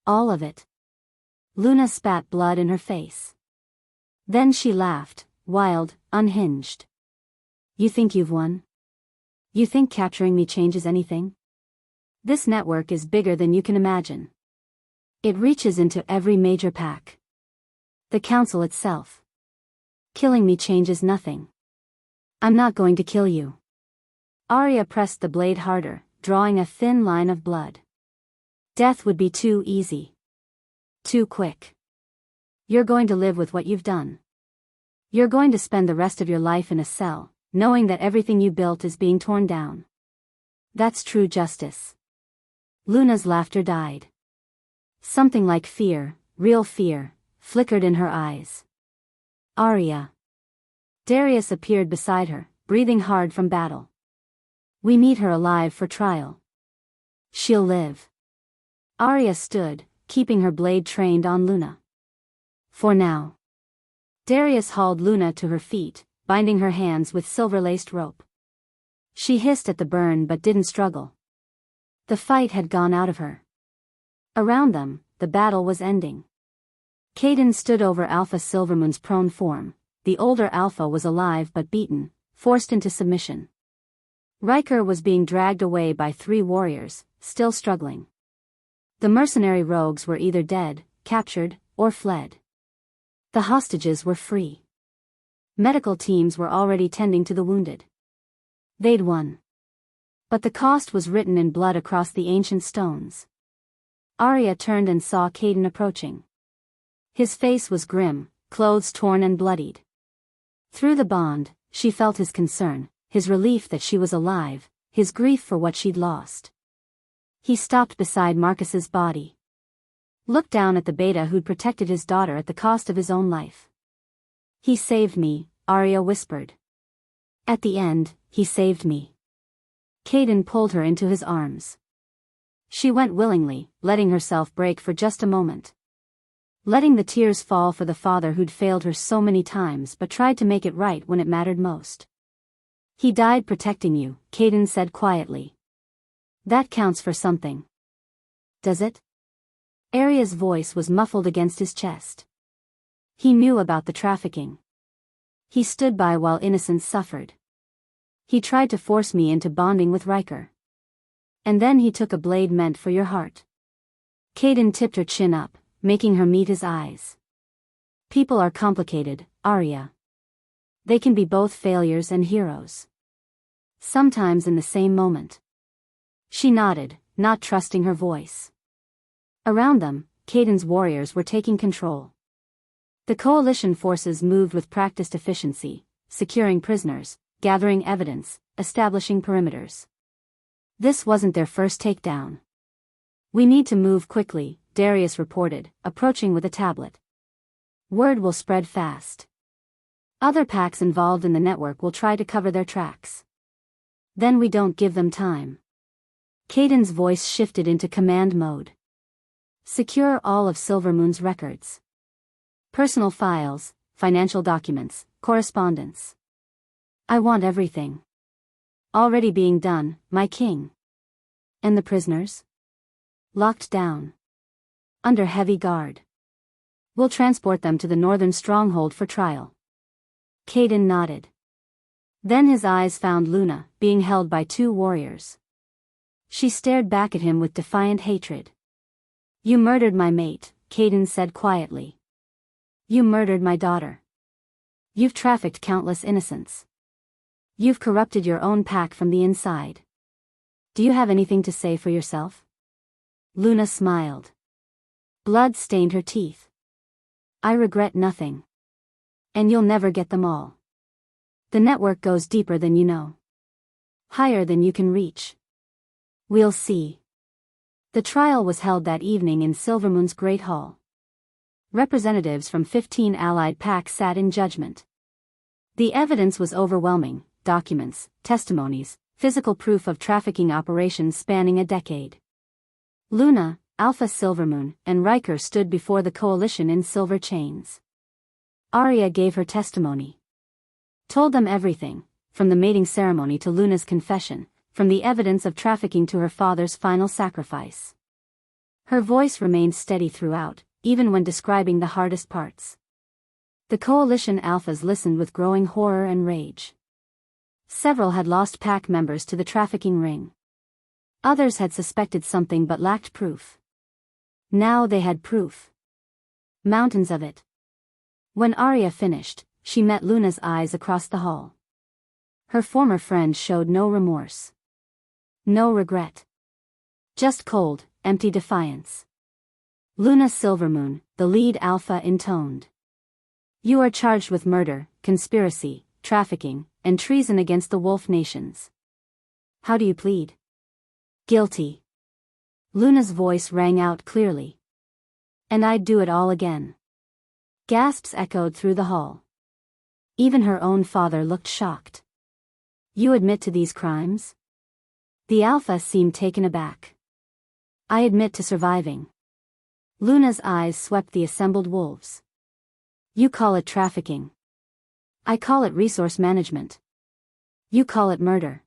All of it. Luna spat blood in her face. Then she laughed, wild, unhinged. You think you've won? You think capturing me changes anything? This network is bigger than you can imagine. It reaches into every major pack. The council itself. Killing me changes nothing. I'm not going to kill you. Aria pressed the blade harder, drawing a thin line of blood. Death would be too easy. Too quick. You're going to live with what you've done. You're going to spend the rest of your life in a cell, knowing that everything you built is being torn down. That's true justice. Luna's laughter died. Something like fear, real fear, flickered in her eyes. Aria. Darius appeared beside her, breathing hard from battle. We meet her alive for trial. She'll live. Aria stood, keeping her blade trained on Luna. For now. Darius hauled Luna to her feet, binding her hands with silver-laced rope. She hissed at the burn but didn't struggle. The fight had gone out of her. Around them, the battle was ending. Caden stood over Alpha Silvermoon's prone form. The older Alpha was alive but beaten, forced into submission. Ryker was being dragged away by 3 warriors, still struggling. The mercenary rogues were either dead, captured, or fled. The hostages were free. Medical teams were already tending to the wounded. They'd won. But the cost was written in blood across the ancient stones. Aria turned and saw Caden approaching. His face was grim, clothes torn and bloodied. Through the bond, she felt his concern, his relief that she was alive, his grief for what she'd lost. He stopped beside Marcus's body. Looked down at the beta who'd protected his daughter at the cost of his own life. He saved me, Aria whispered. At the end, he saved me. Caden pulled her into his arms. She went willingly, letting herself break for just a moment. Letting the tears fall for the father who'd failed her so many times but tried to make it right when it mattered most. He died protecting you, Caden said quietly. That counts for something. Does it? Aria's voice was muffled against his chest. He knew about the trafficking. He stood by while innocents suffered. He tried to force me into bonding with Ryker. And then he took a blade meant for your heart. Caden tipped her chin up, making her meet his eyes. People are complicated, Aria. They can be both failures and heroes. Sometimes in the same moment. She nodded, not trusting her voice. Around them, Caden's warriors were taking control. The coalition forces moved with practiced efficiency, securing prisoners, gathering evidence, establishing perimeters. This wasn't their first takedown. We need to move quickly, Darius reported, approaching with a tablet. Word will spread fast. Other packs involved in the network will try to cover their tracks. Then we don't give them time. Caden's voice shifted into command mode. Secure all of Silvermoon's records. Personal files, financial documents, correspondence. I want everything. Already being done, my king. And the prisoners? Locked down. Under heavy guard. We'll transport them to the northern stronghold for trial. Caden nodded. Then his eyes found Luna, being held by two warriors. She stared back at him with defiant hatred. You murdered my mate, Caden said quietly. You murdered my daughter. You've trafficked countless innocents. You've corrupted your own pack from the inside. Do you have anything to say for yourself? Luna smiled. Blood stained her teeth. I regret nothing. And you'll never get them all. The network goes deeper than you know. Higher than you can reach. We'll see. The trial was held that evening in Silvermoon's Great Hall. Representatives from 15 allied packs sat in judgment. The evidence was overwhelming: documents, testimonies, physical proof of trafficking operations spanning a decade. Luna, Alpha Silvermoon, and Ryker stood before the coalition in silver chains. Aria gave her testimony. Told them everything, from the mating ceremony to Luna's confession, from the evidence of trafficking to her father's final sacrifice. Her voice remained steady throughout, even when describing the hardest parts. The coalition alphas listened with growing horror and rage. Several had lost pack members to the trafficking ring. Others had suspected something but lacked proof. Now they had proof. Mountains of it. When Aria finished, she met Luna's eyes across the hall. Her former friend showed no remorse. No regret. Just cold, empty defiance. Luna Silvermoon, the lead alpha, intoned. You are charged with murder, conspiracy, trafficking, and treason against the Wolf Nations. How do you plead? Guilty. Luna's voice rang out clearly. And I'd do it all again. Gasps echoed through the hall. Even her own father looked shocked. You admit to these crimes? The alpha seemed taken aback. I admit to surviving. Luna's eyes swept the assembled wolves. You call it trafficking. I call it resource management. You call it murder.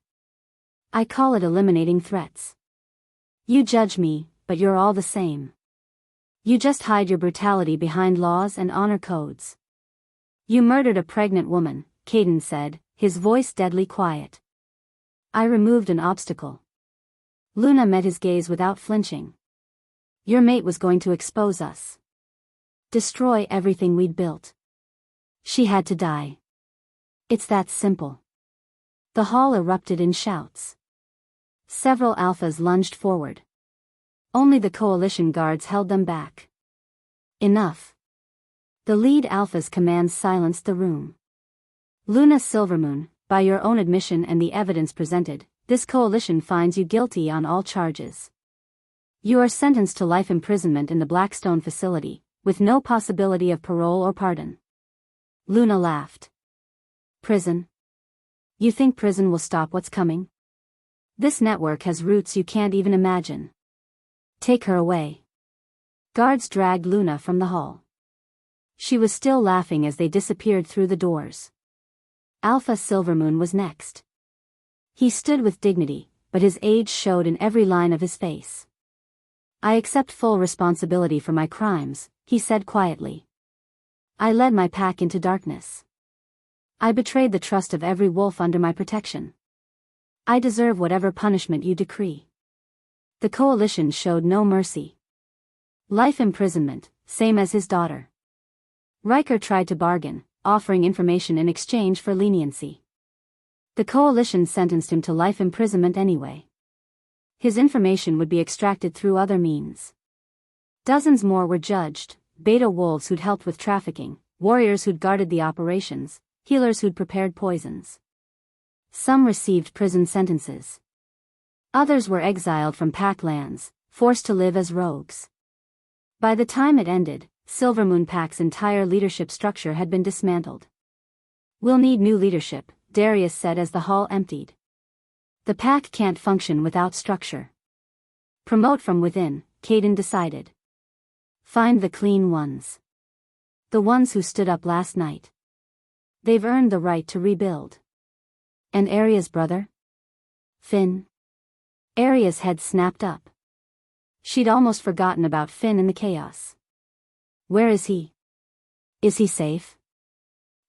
I call it eliminating threats. You judge me, but you're all the same. You just hide your brutality behind laws and honor codes. You murdered a pregnant woman, Caden said, his voice deadly quiet. I removed an obstacle. Luna met his gaze without flinching. Your mate was going to expose us. Destroy everything we'd built. She had to die. It's that simple. The hall erupted in shouts. Several alphas lunged forward. Only the coalition guards held them back. Enough. The lead alpha's commands silenced the room. Luna Silvermoon, by your own admission and the evidence presented, this coalition finds you guilty on all charges. You are sentenced to life imprisonment in the Blackstone facility, with no possibility of parole or pardon. Luna laughed. Prison? You think prison will stop what's coming? This network has roots you can't even imagine. Take her away. Guards dragged Luna from the hall. She was still laughing as they disappeared through the doors. Alpha Silvermoon was next. He stood with dignity, but his age showed in every line of his face. I accept full responsibility for my crimes, he said quietly. I led my pack into darkness. I betrayed the trust of every wolf under my protection. I deserve whatever punishment you decree. The coalition showed no mercy. Life imprisonment, same as his daughter. Ryker tried to bargain, offering information in exchange for leniency. The coalition sentenced him to life imprisonment anyway. His information would be extracted through other means. Dozens more were judged, beta wolves who'd helped with trafficking, warriors who'd guarded the operations, healers who'd prepared poisons. Some received prison sentences. Others were exiled from pack lands, forced to live as rogues. By the time it ended, Silvermoon Pack's entire leadership structure had been dismantled. We'll need new leadership, Darius said as the hall emptied. The pack can't function without structure. Promote from within, Caden decided. Find the clean ones. The ones who stood up last night. They've earned the right to rebuild. And Aria's brother? Finn? Aria's head snapped up. She'd almost forgotten about Finn in the chaos. Where is he? Is he safe?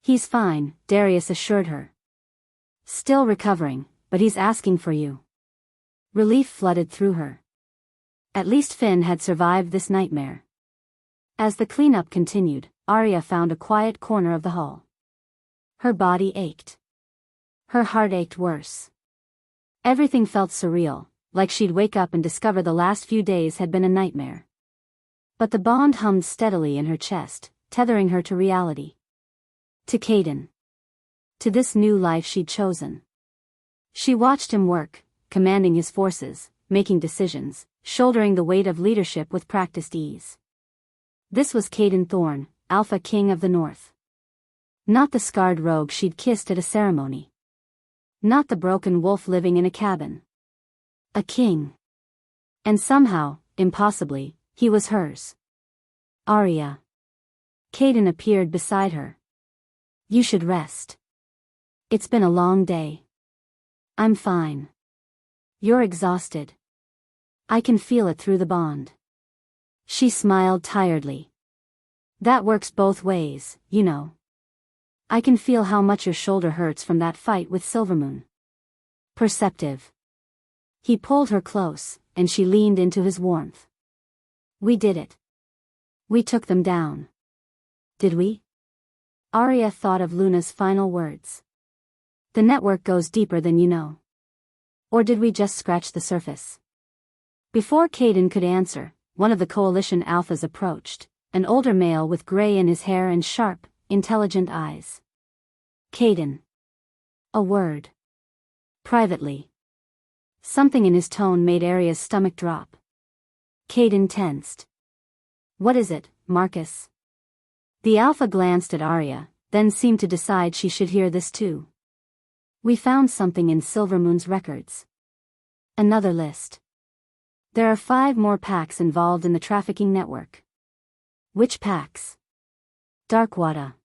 He's fine, Darius assured her. Still recovering, but he's asking for you. Relief flooded through her. At least Finn had survived this nightmare. As the cleanup continued, Aria found a quiet corner of the hall. Her body ached. Her heart ached worse. Everything felt surreal, like she'd wake up and discover the last few days had been a nightmare. But the bond hummed steadily in her chest, tethering her to reality. To Caden. To this new life she'd chosen. She watched him work, commanding his forces, making decisions, shouldering the weight of leadership with practiced ease. This was Caden Thorne, Alpha King of the North. Not the scarred rogue she'd kissed at a ceremony. Not the broken wolf living in a cabin. A king. And somehow, impossibly, he was hers. Aria. Caden appeared beside her. You should rest. It's been a long day. I'm fine. You're exhausted. I can feel it through the bond. She smiled tiredly. That works both ways, you know. I can feel how much your shoulder hurts from that fight with Silvermoon. Perceptive. He pulled her close, and she leaned into his warmth. We did it. We took them down. Did we? Aria thought of Luna's final words. The network goes deeper than you know. Or did we just scratch the surface? Before Caden could answer, one of the coalition alphas approached, an older male with gray in his hair and sharp, intelligent eyes. Caden. A word. Privately. Something in his tone made Aria's stomach drop. Caden tensed. What is it, Marcus? The alpha glanced at Aria, then seemed to decide she should hear this too. We found something in Silvermoon's records. Another list. There are 5 more packs involved in the trafficking network. Which packs? Darkwater.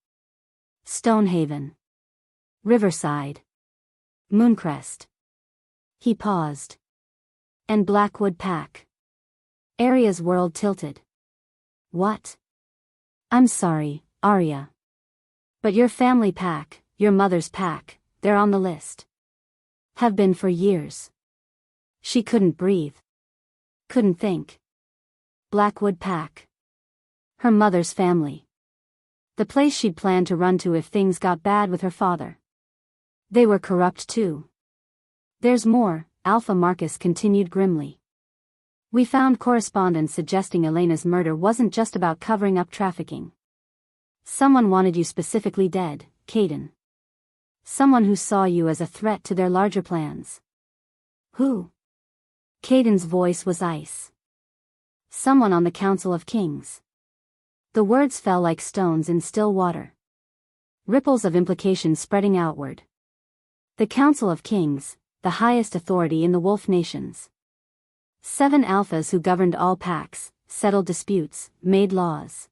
Stonehaven. Riverside. Mooncrest. He paused. And Blackwood pack. Aria's world tilted. What? I'm sorry, Aria. But your family pack, your mother's pack, they're on the list. Have been for years. She couldn't breathe. Couldn't think. Blackwood pack. Her mother's family. The place she'd planned to run to if things got bad with her father. They were corrupt too. There's more, Alpha Marcus continued grimly. We found correspondence suggesting Elena's murder wasn't just about covering up trafficking. Someone wanted you specifically dead, Caden. Someone who saw you as a threat to their larger plans. Who? Caden's voice was ice. Someone on the Council of Kings. The words fell like stones in still water. Ripples of implication spreading outward. The Council of Kings, the highest authority in the wolf nations. 7 alphas who governed all packs, settled disputes, made laws.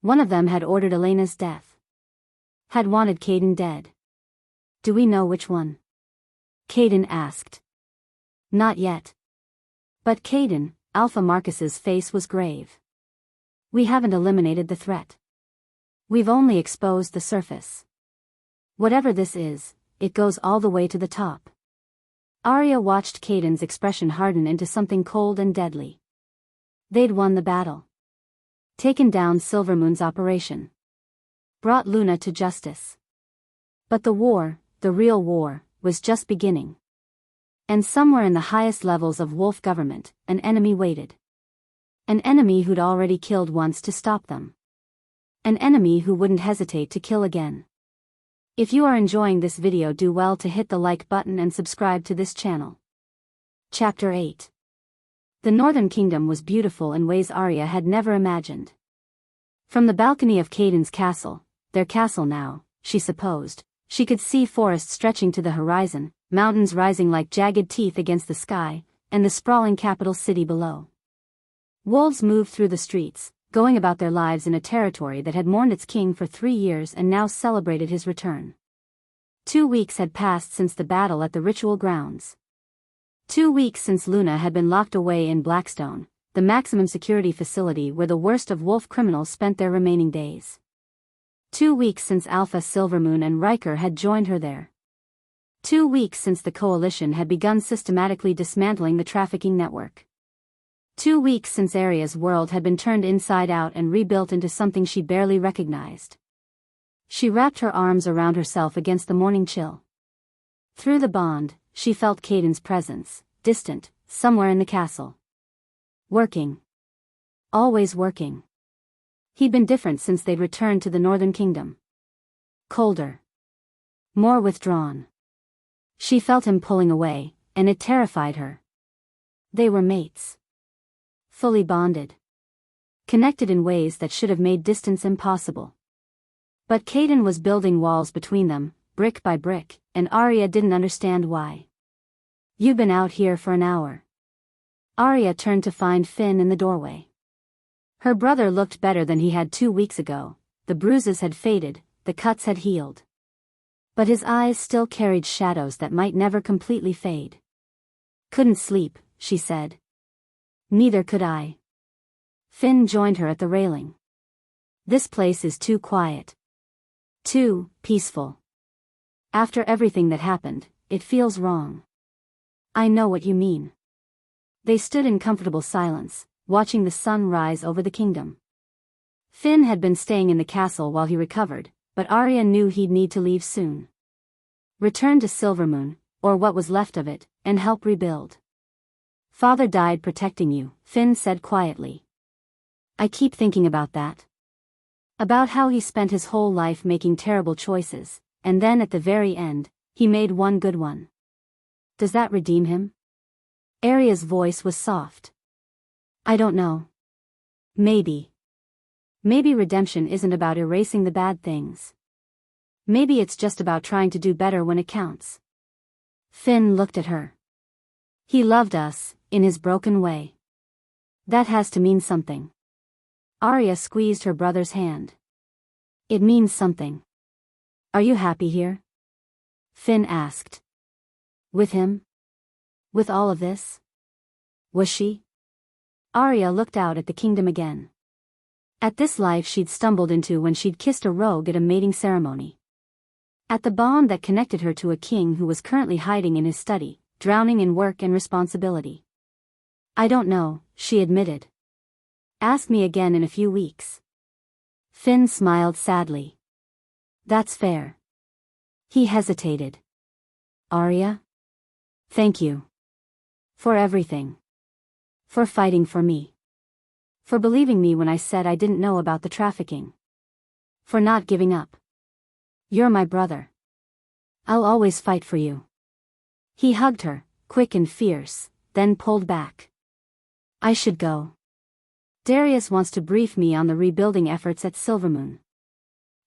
One of them had ordered Elena's death. Had wanted Caden dead. Do we know which one? Caden asked. Not yet. But Caden, Alpha Marcus's face was grave. We haven't eliminated the threat. We've only exposed the surface. Whatever this is, it goes all the way to the top. Aria watched Caden's expression harden into something cold and deadly. They'd won the battle. Taken down Silvermoon's operation. Brought Luna to justice. But the war, the real war, was just beginning. And somewhere in the highest levels of Wolf government, an enemy waited. An enemy who'd already killed once to stop them. An enemy who wouldn't hesitate to kill again. If you are enjoying this video, do well to hit the like button and subscribe to this channel. Chapter 8. The Northern Kingdom was beautiful in ways Aria had never imagined. From the balcony of Caden's castle, their castle now, she supposed, she could see forests stretching to the horizon, mountains rising like jagged teeth against the sky, and the sprawling capital city below. Wolves moved through the streets, going about their lives in a territory that had mourned its king for 3 years and now celebrated his return. 2 weeks had passed since the battle at the ritual grounds. 2 weeks since Luna had been locked away in Blackstone, the maximum security facility where the worst of Wolf criminals spent their remaining days. 2 weeks since Alpha Silvermoon and Ryker had joined her there. 2 weeks since the coalition had begun systematically dismantling the trafficking network. 2 weeks since Aria's world had been turned inside out and rebuilt into something she barely recognized. She wrapped her arms around herself against the morning chill. Through the bond, she felt Caden's presence, distant, somewhere in the castle. Working. Always working. He'd been different since they'd returned to the Northern Kingdom. Colder. More withdrawn. She felt him pulling away, and it terrified her. They were mates. Fully bonded. Connected in ways that should have made distance impossible. But Caden was building walls between them, brick by brick, and Aria didn't understand why. You've been out here for an hour. Aria turned to find Finn in the doorway. Her brother looked better than he had 2 weeks ago, the bruises had faded, the cuts had healed. But his eyes still carried shadows that might never completely fade. Couldn't sleep, she said. Neither could I. Finn joined her at the railing. This place is too quiet. Too peaceful. After everything that happened, it feels wrong. I know what you mean. They stood in comfortable silence, watching the sun rise over the kingdom. Finn had been staying in the castle while he recovered, but Aria knew he'd need to leave soon. Return to Silvermoon, or what was left of it, and help rebuild. Father died protecting you, Finn said quietly. I keep thinking about that. About how he spent his whole life making terrible choices, and then at the very end, he made one good one. Does that redeem him? Aria's voice was soft. I don't know. Maybe. Maybe redemption isn't about erasing the bad things. Maybe it's just about trying to do better when it counts. Finn looked at her. He loved us, in his broken way. That has to mean something. Aria squeezed her brother's hand. It means something. Are you happy here? Finn asked. With him? With all of this? Was she? Aria looked out at the kingdom again. At this life she'd stumbled into when she'd kissed a rogue at a mating ceremony. At the bond that connected her to a king who was currently hiding in his study, drowning in work and responsibility. I don't know, she admitted. Ask me again in a few weeks. Finn smiled sadly. That's fair. He hesitated. Aria? Thank you. For everything. For fighting for me. For believing me when I said I didn't know about the trafficking. For not giving up. You're my brother. I'll always fight for you. He hugged her, quick and fierce, then pulled back. I should go. Darius wants to brief me on the rebuilding efforts at Silvermoon.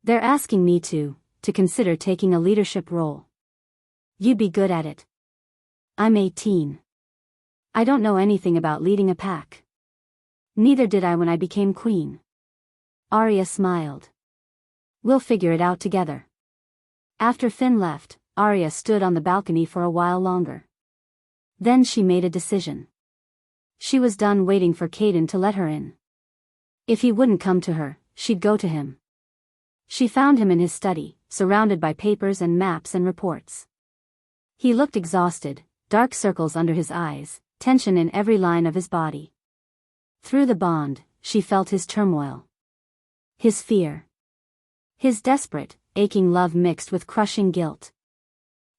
They're asking me to consider taking a leadership role. You'd be good at it. I'm 18. I don't know anything about leading a pack. Neither did I when I became queen. Aria smiled. We'll figure it out together. After Finn left, Aria stood on the balcony for a while longer. Then she made a decision. She was done waiting for Caden to let her in. If he wouldn't come to her, she'd go to him. She found him in his study, surrounded by papers and maps and reports. He looked exhausted, dark circles under his eyes, tension in every line of his body. Through the bond, she felt his turmoil. His fear. His desperate, aching love mixed with crushing guilt.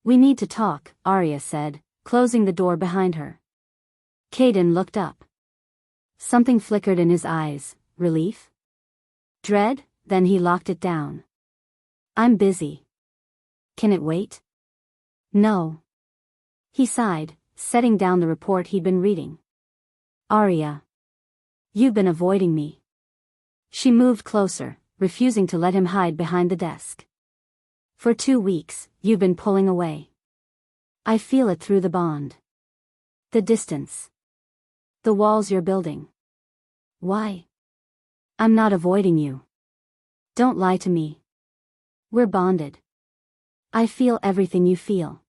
"We need to talk," Aria said, closing the door behind her. Caden looked up. Something flickered in his eyes, relief? Dread? Then he locked it down. "I'm busy. Can it wait?" "No." He sighed, setting down the report he'd been reading. "Aria. You've been avoiding me." She moved closer, refusing to let him hide behind the desk. "For 2 weeks, you've been pulling away. I feel it through the bond. The distance. The walls you're building." "Why?" "I'm not avoiding you. Don't lie to me. We're bonded. I feel everything you feel."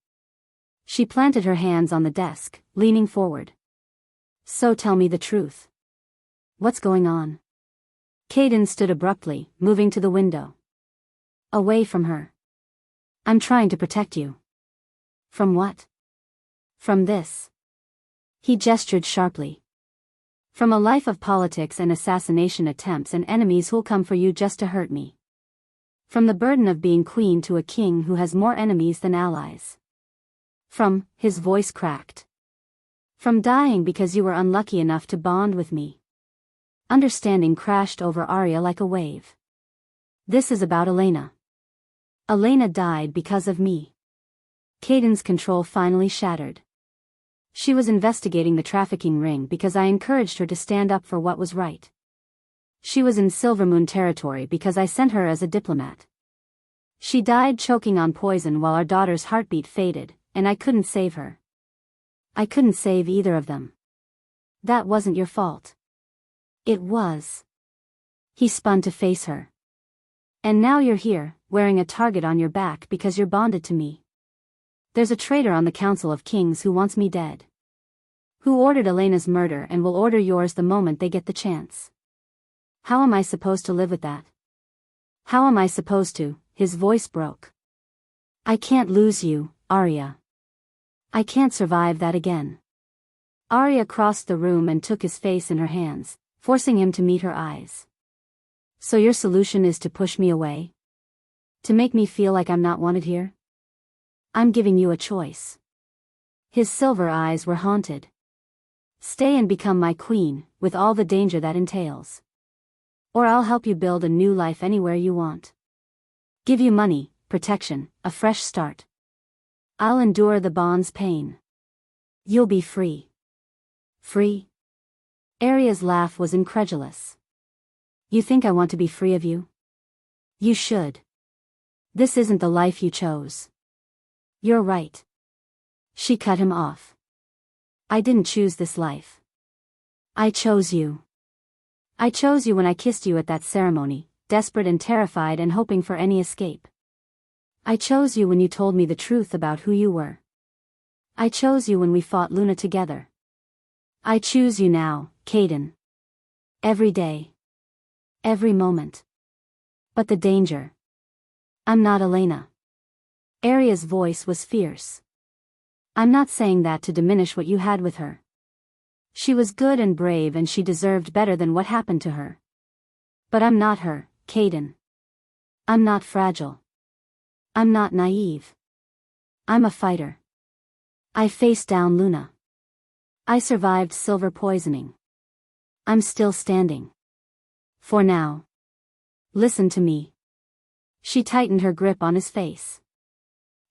She planted her hands on the desk, leaning forward. "So tell me the truth. What's going on?" Caden stood abruptly, moving to the window. Away from her. "I'm trying to protect you." "From what?" "From this." He gestured sharply. "From a life of politics and assassination attempts and enemies who'll come for you just to hurt me. From the burden of being queen to a king who has more enemies than allies. From," his voice cracked. "From dying because you were unlucky enough to bond with me." Understanding crashed over Aria like a wave. "This is about Elena. Elena died because of me." Caden's control finally shattered. "She was investigating the trafficking ring because I encouraged her to stand up for what was right. She was in Silvermoon territory because I sent her as a diplomat. She died choking on poison while our daughter's heartbeat faded, and I couldn't save her. I couldn't save either of them. That wasn't your fault." "It was." He spun to face her. "And now you're here, wearing a target on your back because you're bonded to me. There's a traitor on the Council of Kings who wants me dead. Who ordered Elena's murder and will order yours the moment they get the chance. How am I supposed to live with that? How am I supposed to?" His voice broke. "I can't lose you, Aria. I can't survive that again." Aria crossed the room and took his face in her hands, forcing him to meet her eyes. "So your solution is to push me away? To make me feel like I'm not wanted here? I'm giving you a choice." His silver eyes were haunted. "Stay and become my queen, with all the danger that entails. Or I'll help you build a new life anywhere you want. Give you money, protection, a fresh start. I'll endure the bond's pain. You'll be free." "Free?" Aria's laugh was incredulous. "You think I want to be free of you? You should. This isn't the life you chose." "You're right." She cut him off. "I didn't choose this life. I chose you. I chose you when I kissed you at that ceremony, desperate and terrified and hoping for any escape. I chose you when you told me the truth about who you were. I chose you when we fought Luna together. I choose you now, Caden. Every day. Every moment. But the danger. I'm not Elena." Aria's voice was fierce. "I'm not saying that to diminish what you had with her. She was good and brave and she deserved better than what happened to her. But I'm not her, Caden. I'm not fragile. I'm not naive. I'm a fighter. I faced down Luna. I survived silver poisoning. I'm still standing. For now. Listen to me." She tightened her grip on his face.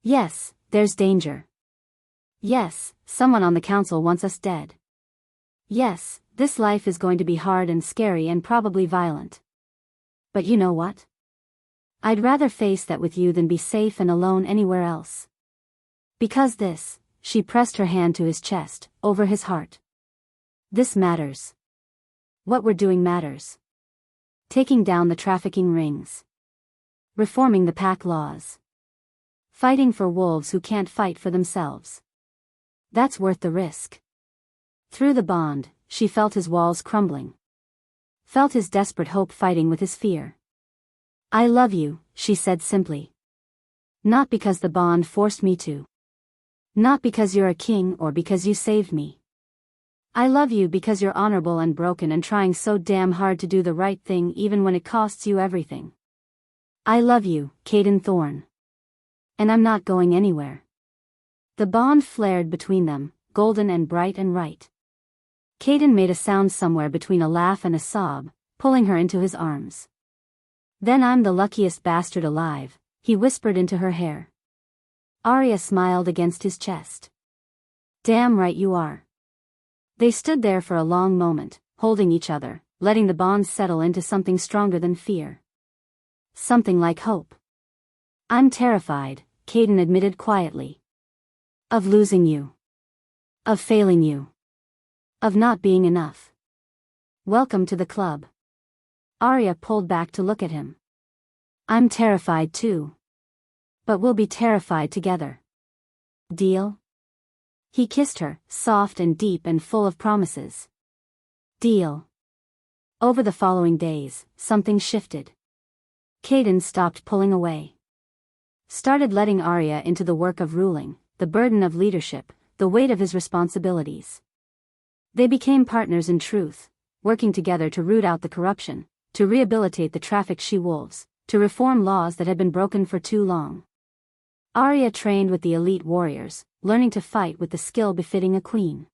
"Yes, there's danger. Yes, someone on the council wants us dead. Yes, this life is going to be hard and scary and probably violent. But you know what? I'd rather face that with you than be safe and alone anywhere else. Because this," she pressed her hand to his chest, over his heart. "This matters. What we're doing matters. Taking down the trafficking rings. Reforming the pack laws. Fighting for wolves who can't fight for themselves. That's worth the risk. Through the bond, she felt his walls crumbling. Felt his desperate hope fighting with his fear. I love you, she said simply. Not because the bond forced me to. Not because you're a king or because you saved me. I love you because you're honorable and broken and trying so damn hard to do the right thing even when it costs you everything. I love you, Caden Thorne. And I'm not going anywhere. The bond flared between them, golden and bright and right. Caden made a sound somewhere between a laugh and a sob, pulling her into his arms. Then I'm the luckiest bastard alive, he whispered into her hair. Aria smiled against his chest. Damn right you are. They stood there for a long moment, holding each other, letting the bond settle into something stronger than fear. Something like hope. I'm terrified, Caden admitted quietly. Of losing you. Of failing you. Of not being enough. Welcome to the club. Aria pulled back to look at him. I'm terrified too. But we'll be terrified together. Deal? He kissed her, soft and deep and full of promises. Deal. Over the following days, something shifted. Caden stopped pulling away. Started letting Aria into the work of ruling, the burden of leadership, the weight of his responsibilities. They became partners in truth, working together to root out the corruption, to rehabilitate the trafficked she-wolves, to reform laws that had been broken for too long. Aria trained with the elite warriors, learning to fight with the skill befitting a queen.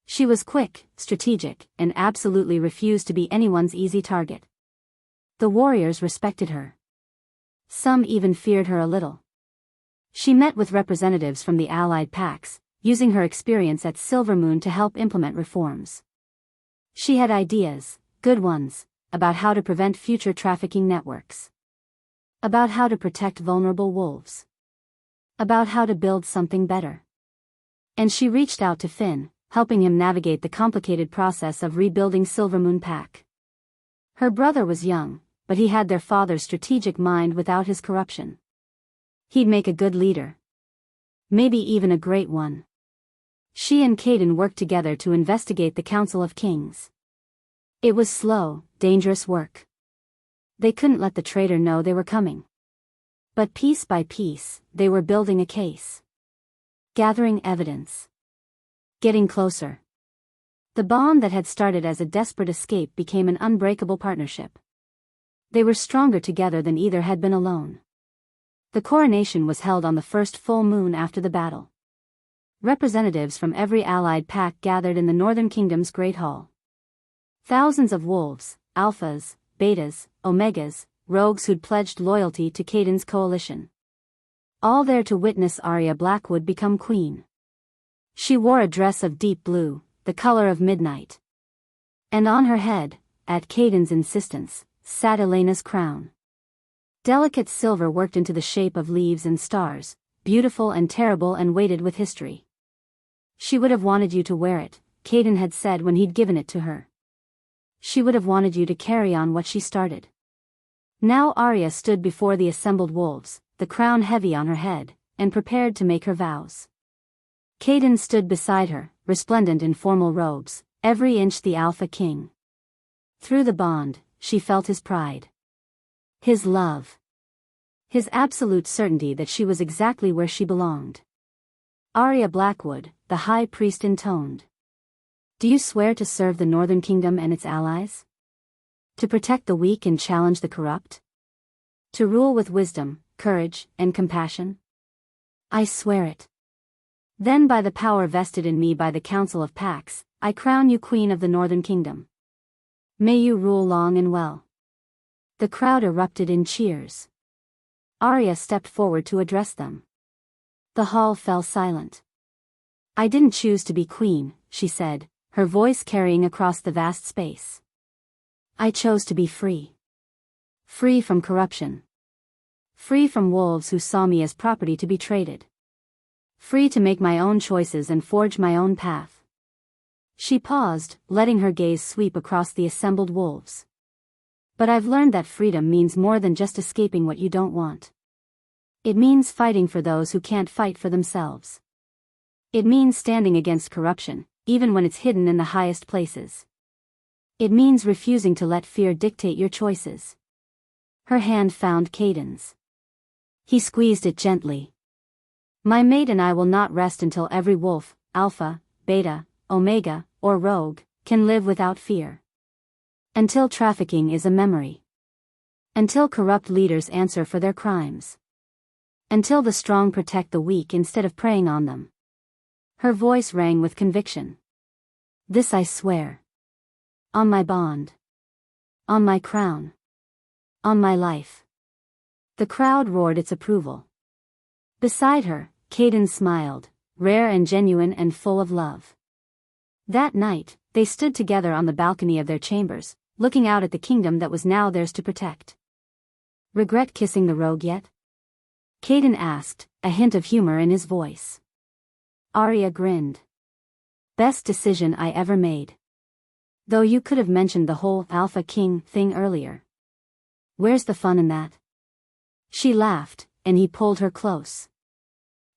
She was quick, strategic, and absolutely refused to be anyone's easy target. The warriors respected her. Some even feared her a little. She met with representatives from the allied packs, using her experience at Silvermoon to help implement reforms. She had ideas, good ones, about how to prevent future trafficking networks. About how to protect vulnerable wolves. About how to build something better. And she reached out to Finn, helping him navigate the complicated process of rebuilding Silvermoon Pack. Her brother was young, but he had their father's strategic mind without his corruption. He'd make a good leader. Maybe even a great one. She and Caden worked together to investigate the Council of Kings. It was slow, dangerous work. They couldn't let the traitor know they were coming. But piece by piece, they were building a case. Gathering evidence. Getting closer. The bond that had started as a desperate escape became an unbreakable partnership. They were stronger together than either had been alone. The coronation was held on the first full moon after the battle. Representatives from every allied pack gathered in the Northern Kingdom's Great Hall. Thousands of wolves, alphas, betas, omegas, rogues who'd pledged loyalty to Caden's coalition. All there to witness Aria Blackwood become queen. She wore a dress of deep blue, the color of midnight. And on her head, at Caden's insistence, sat Elena's crown. Delicate silver worked into the shape of leaves and stars, beautiful and terrible and weighted with history. She would have wanted you to wear it, Caden had said when he'd given it to her. She would have wanted you to carry on what she started. Now Aria stood before the assembled wolves, the crown heavy on her head, and prepared to make her vows. Caden stood beside her, resplendent in formal robes, every inch the Alpha King. Through the bond, she felt his pride. His love. His absolute certainty that she was exactly where she belonged. Aria Blackwood, the High Priest intoned. Do you swear to serve the Northern Kingdom and its allies? To protect the weak and challenge the corrupt? To rule with wisdom, courage, and compassion? I swear it. Then by the power vested in me by the Council of Packs, I crown you Queen of the Northern Kingdom. May you rule long and well. The crowd erupted in cheers. Aria stepped forward to address them. The hall fell silent. I didn't choose to be queen, she said, her voice carrying across the vast space. I chose to be free. Free from corruption. Free from wolves who saw me as property to be traded. Free to make my own choices and forge my own path. She paused, letting her gaze sweep across the assembled wolves. But I've learned that freedom means more than just escaping what you don't want. It means fighting for those who can't fight for themselves. It means standing against corruption, even when it's hidden in the highest places. It means refusing to let fear dictate your choices. Her hand found Caden's. He squeezed it gently. My mate and I will not rest until every wolf, alpha, beta, omega, or rogue, can live without fear. Until trafficking is a memory. Until corrupt leaders answer for their crimes. Until the strong protect the weak instead of preying on them. Her voice rang with conviction. This I swear. On my bond. On my crown. On my life. The crowd roared its approval. Beside her, Caden smiled, rare and genuine and full of love. That night, they stood together on the balcony of their chambers, looking out at the kingdom that was now theirs to protect. Regret kissing the rogue yet? Caden asked, a hint of humor in his voice. Aria grinned. Best decision I ever made. Though you could have mentioned the whole Alpha King thing earlier. Where's the fun in that? She laughed, and he pulled her close.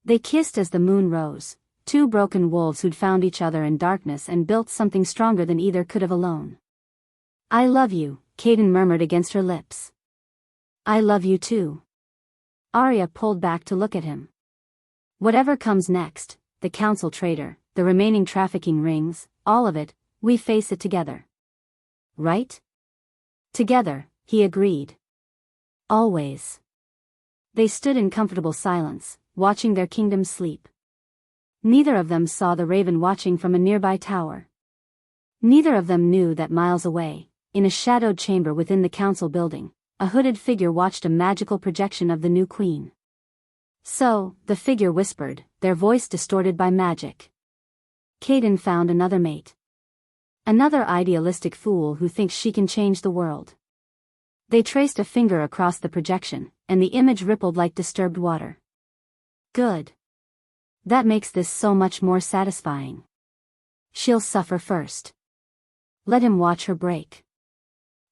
They kissed as the moon rose, two broken wolves who'd found each other in darkness and built something stronger than either could have alone. I love you, Caden murmured against her lips. I love you too. Aria pulled back to look at him. Whatever comes next, the council traitor, the remaining trafficking rings, all of it, we face it together. Right? Together, he agreed. Always. They stood in comfortable silence, watching their kingdom sleep. Neither of them saw the raven watching from a nearby tower. Neither of them knew that miles away, in a shadowed chamber within the council building, a hooded figure watched a magical projection of the new queen. So, the figure whispered, their voice distorted by magic. Caden found another mate. Another idealistic fool who thinks she can change the world. They traced a finger across the projection, and the image rippled like disturbed water. Good. That makes this so much more satisfying. She'll suffer first. Let him watch her break.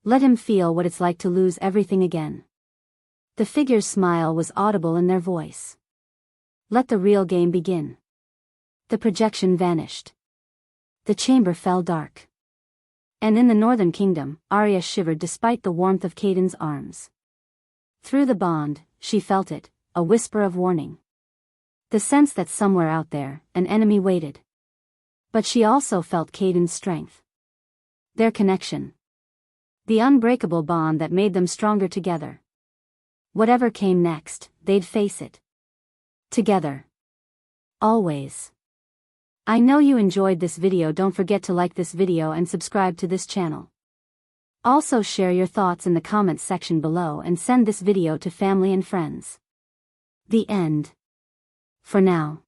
Let him feel what it's like to lose everything again. The figure's smile was audible in their voice. Let the real game begin. The projection vanished. The chamber fell dark. And in the northern kingdom, Aria shivered despite the warmth of Caden's arms. Through the bond, she felt it, a whisper of warning. The sense that somewhere out there, an enemy waited. But she also felt Caden's strength. Their connection. The unbreakable bond that made them stronger together. Whatever came next, they'd face it. Together. Always. I know you enjoyed this video. Don't forget to like this video and subscribe to this channel. Also share your thoughts in the comments section below and send this video to family and friends. The end. For now.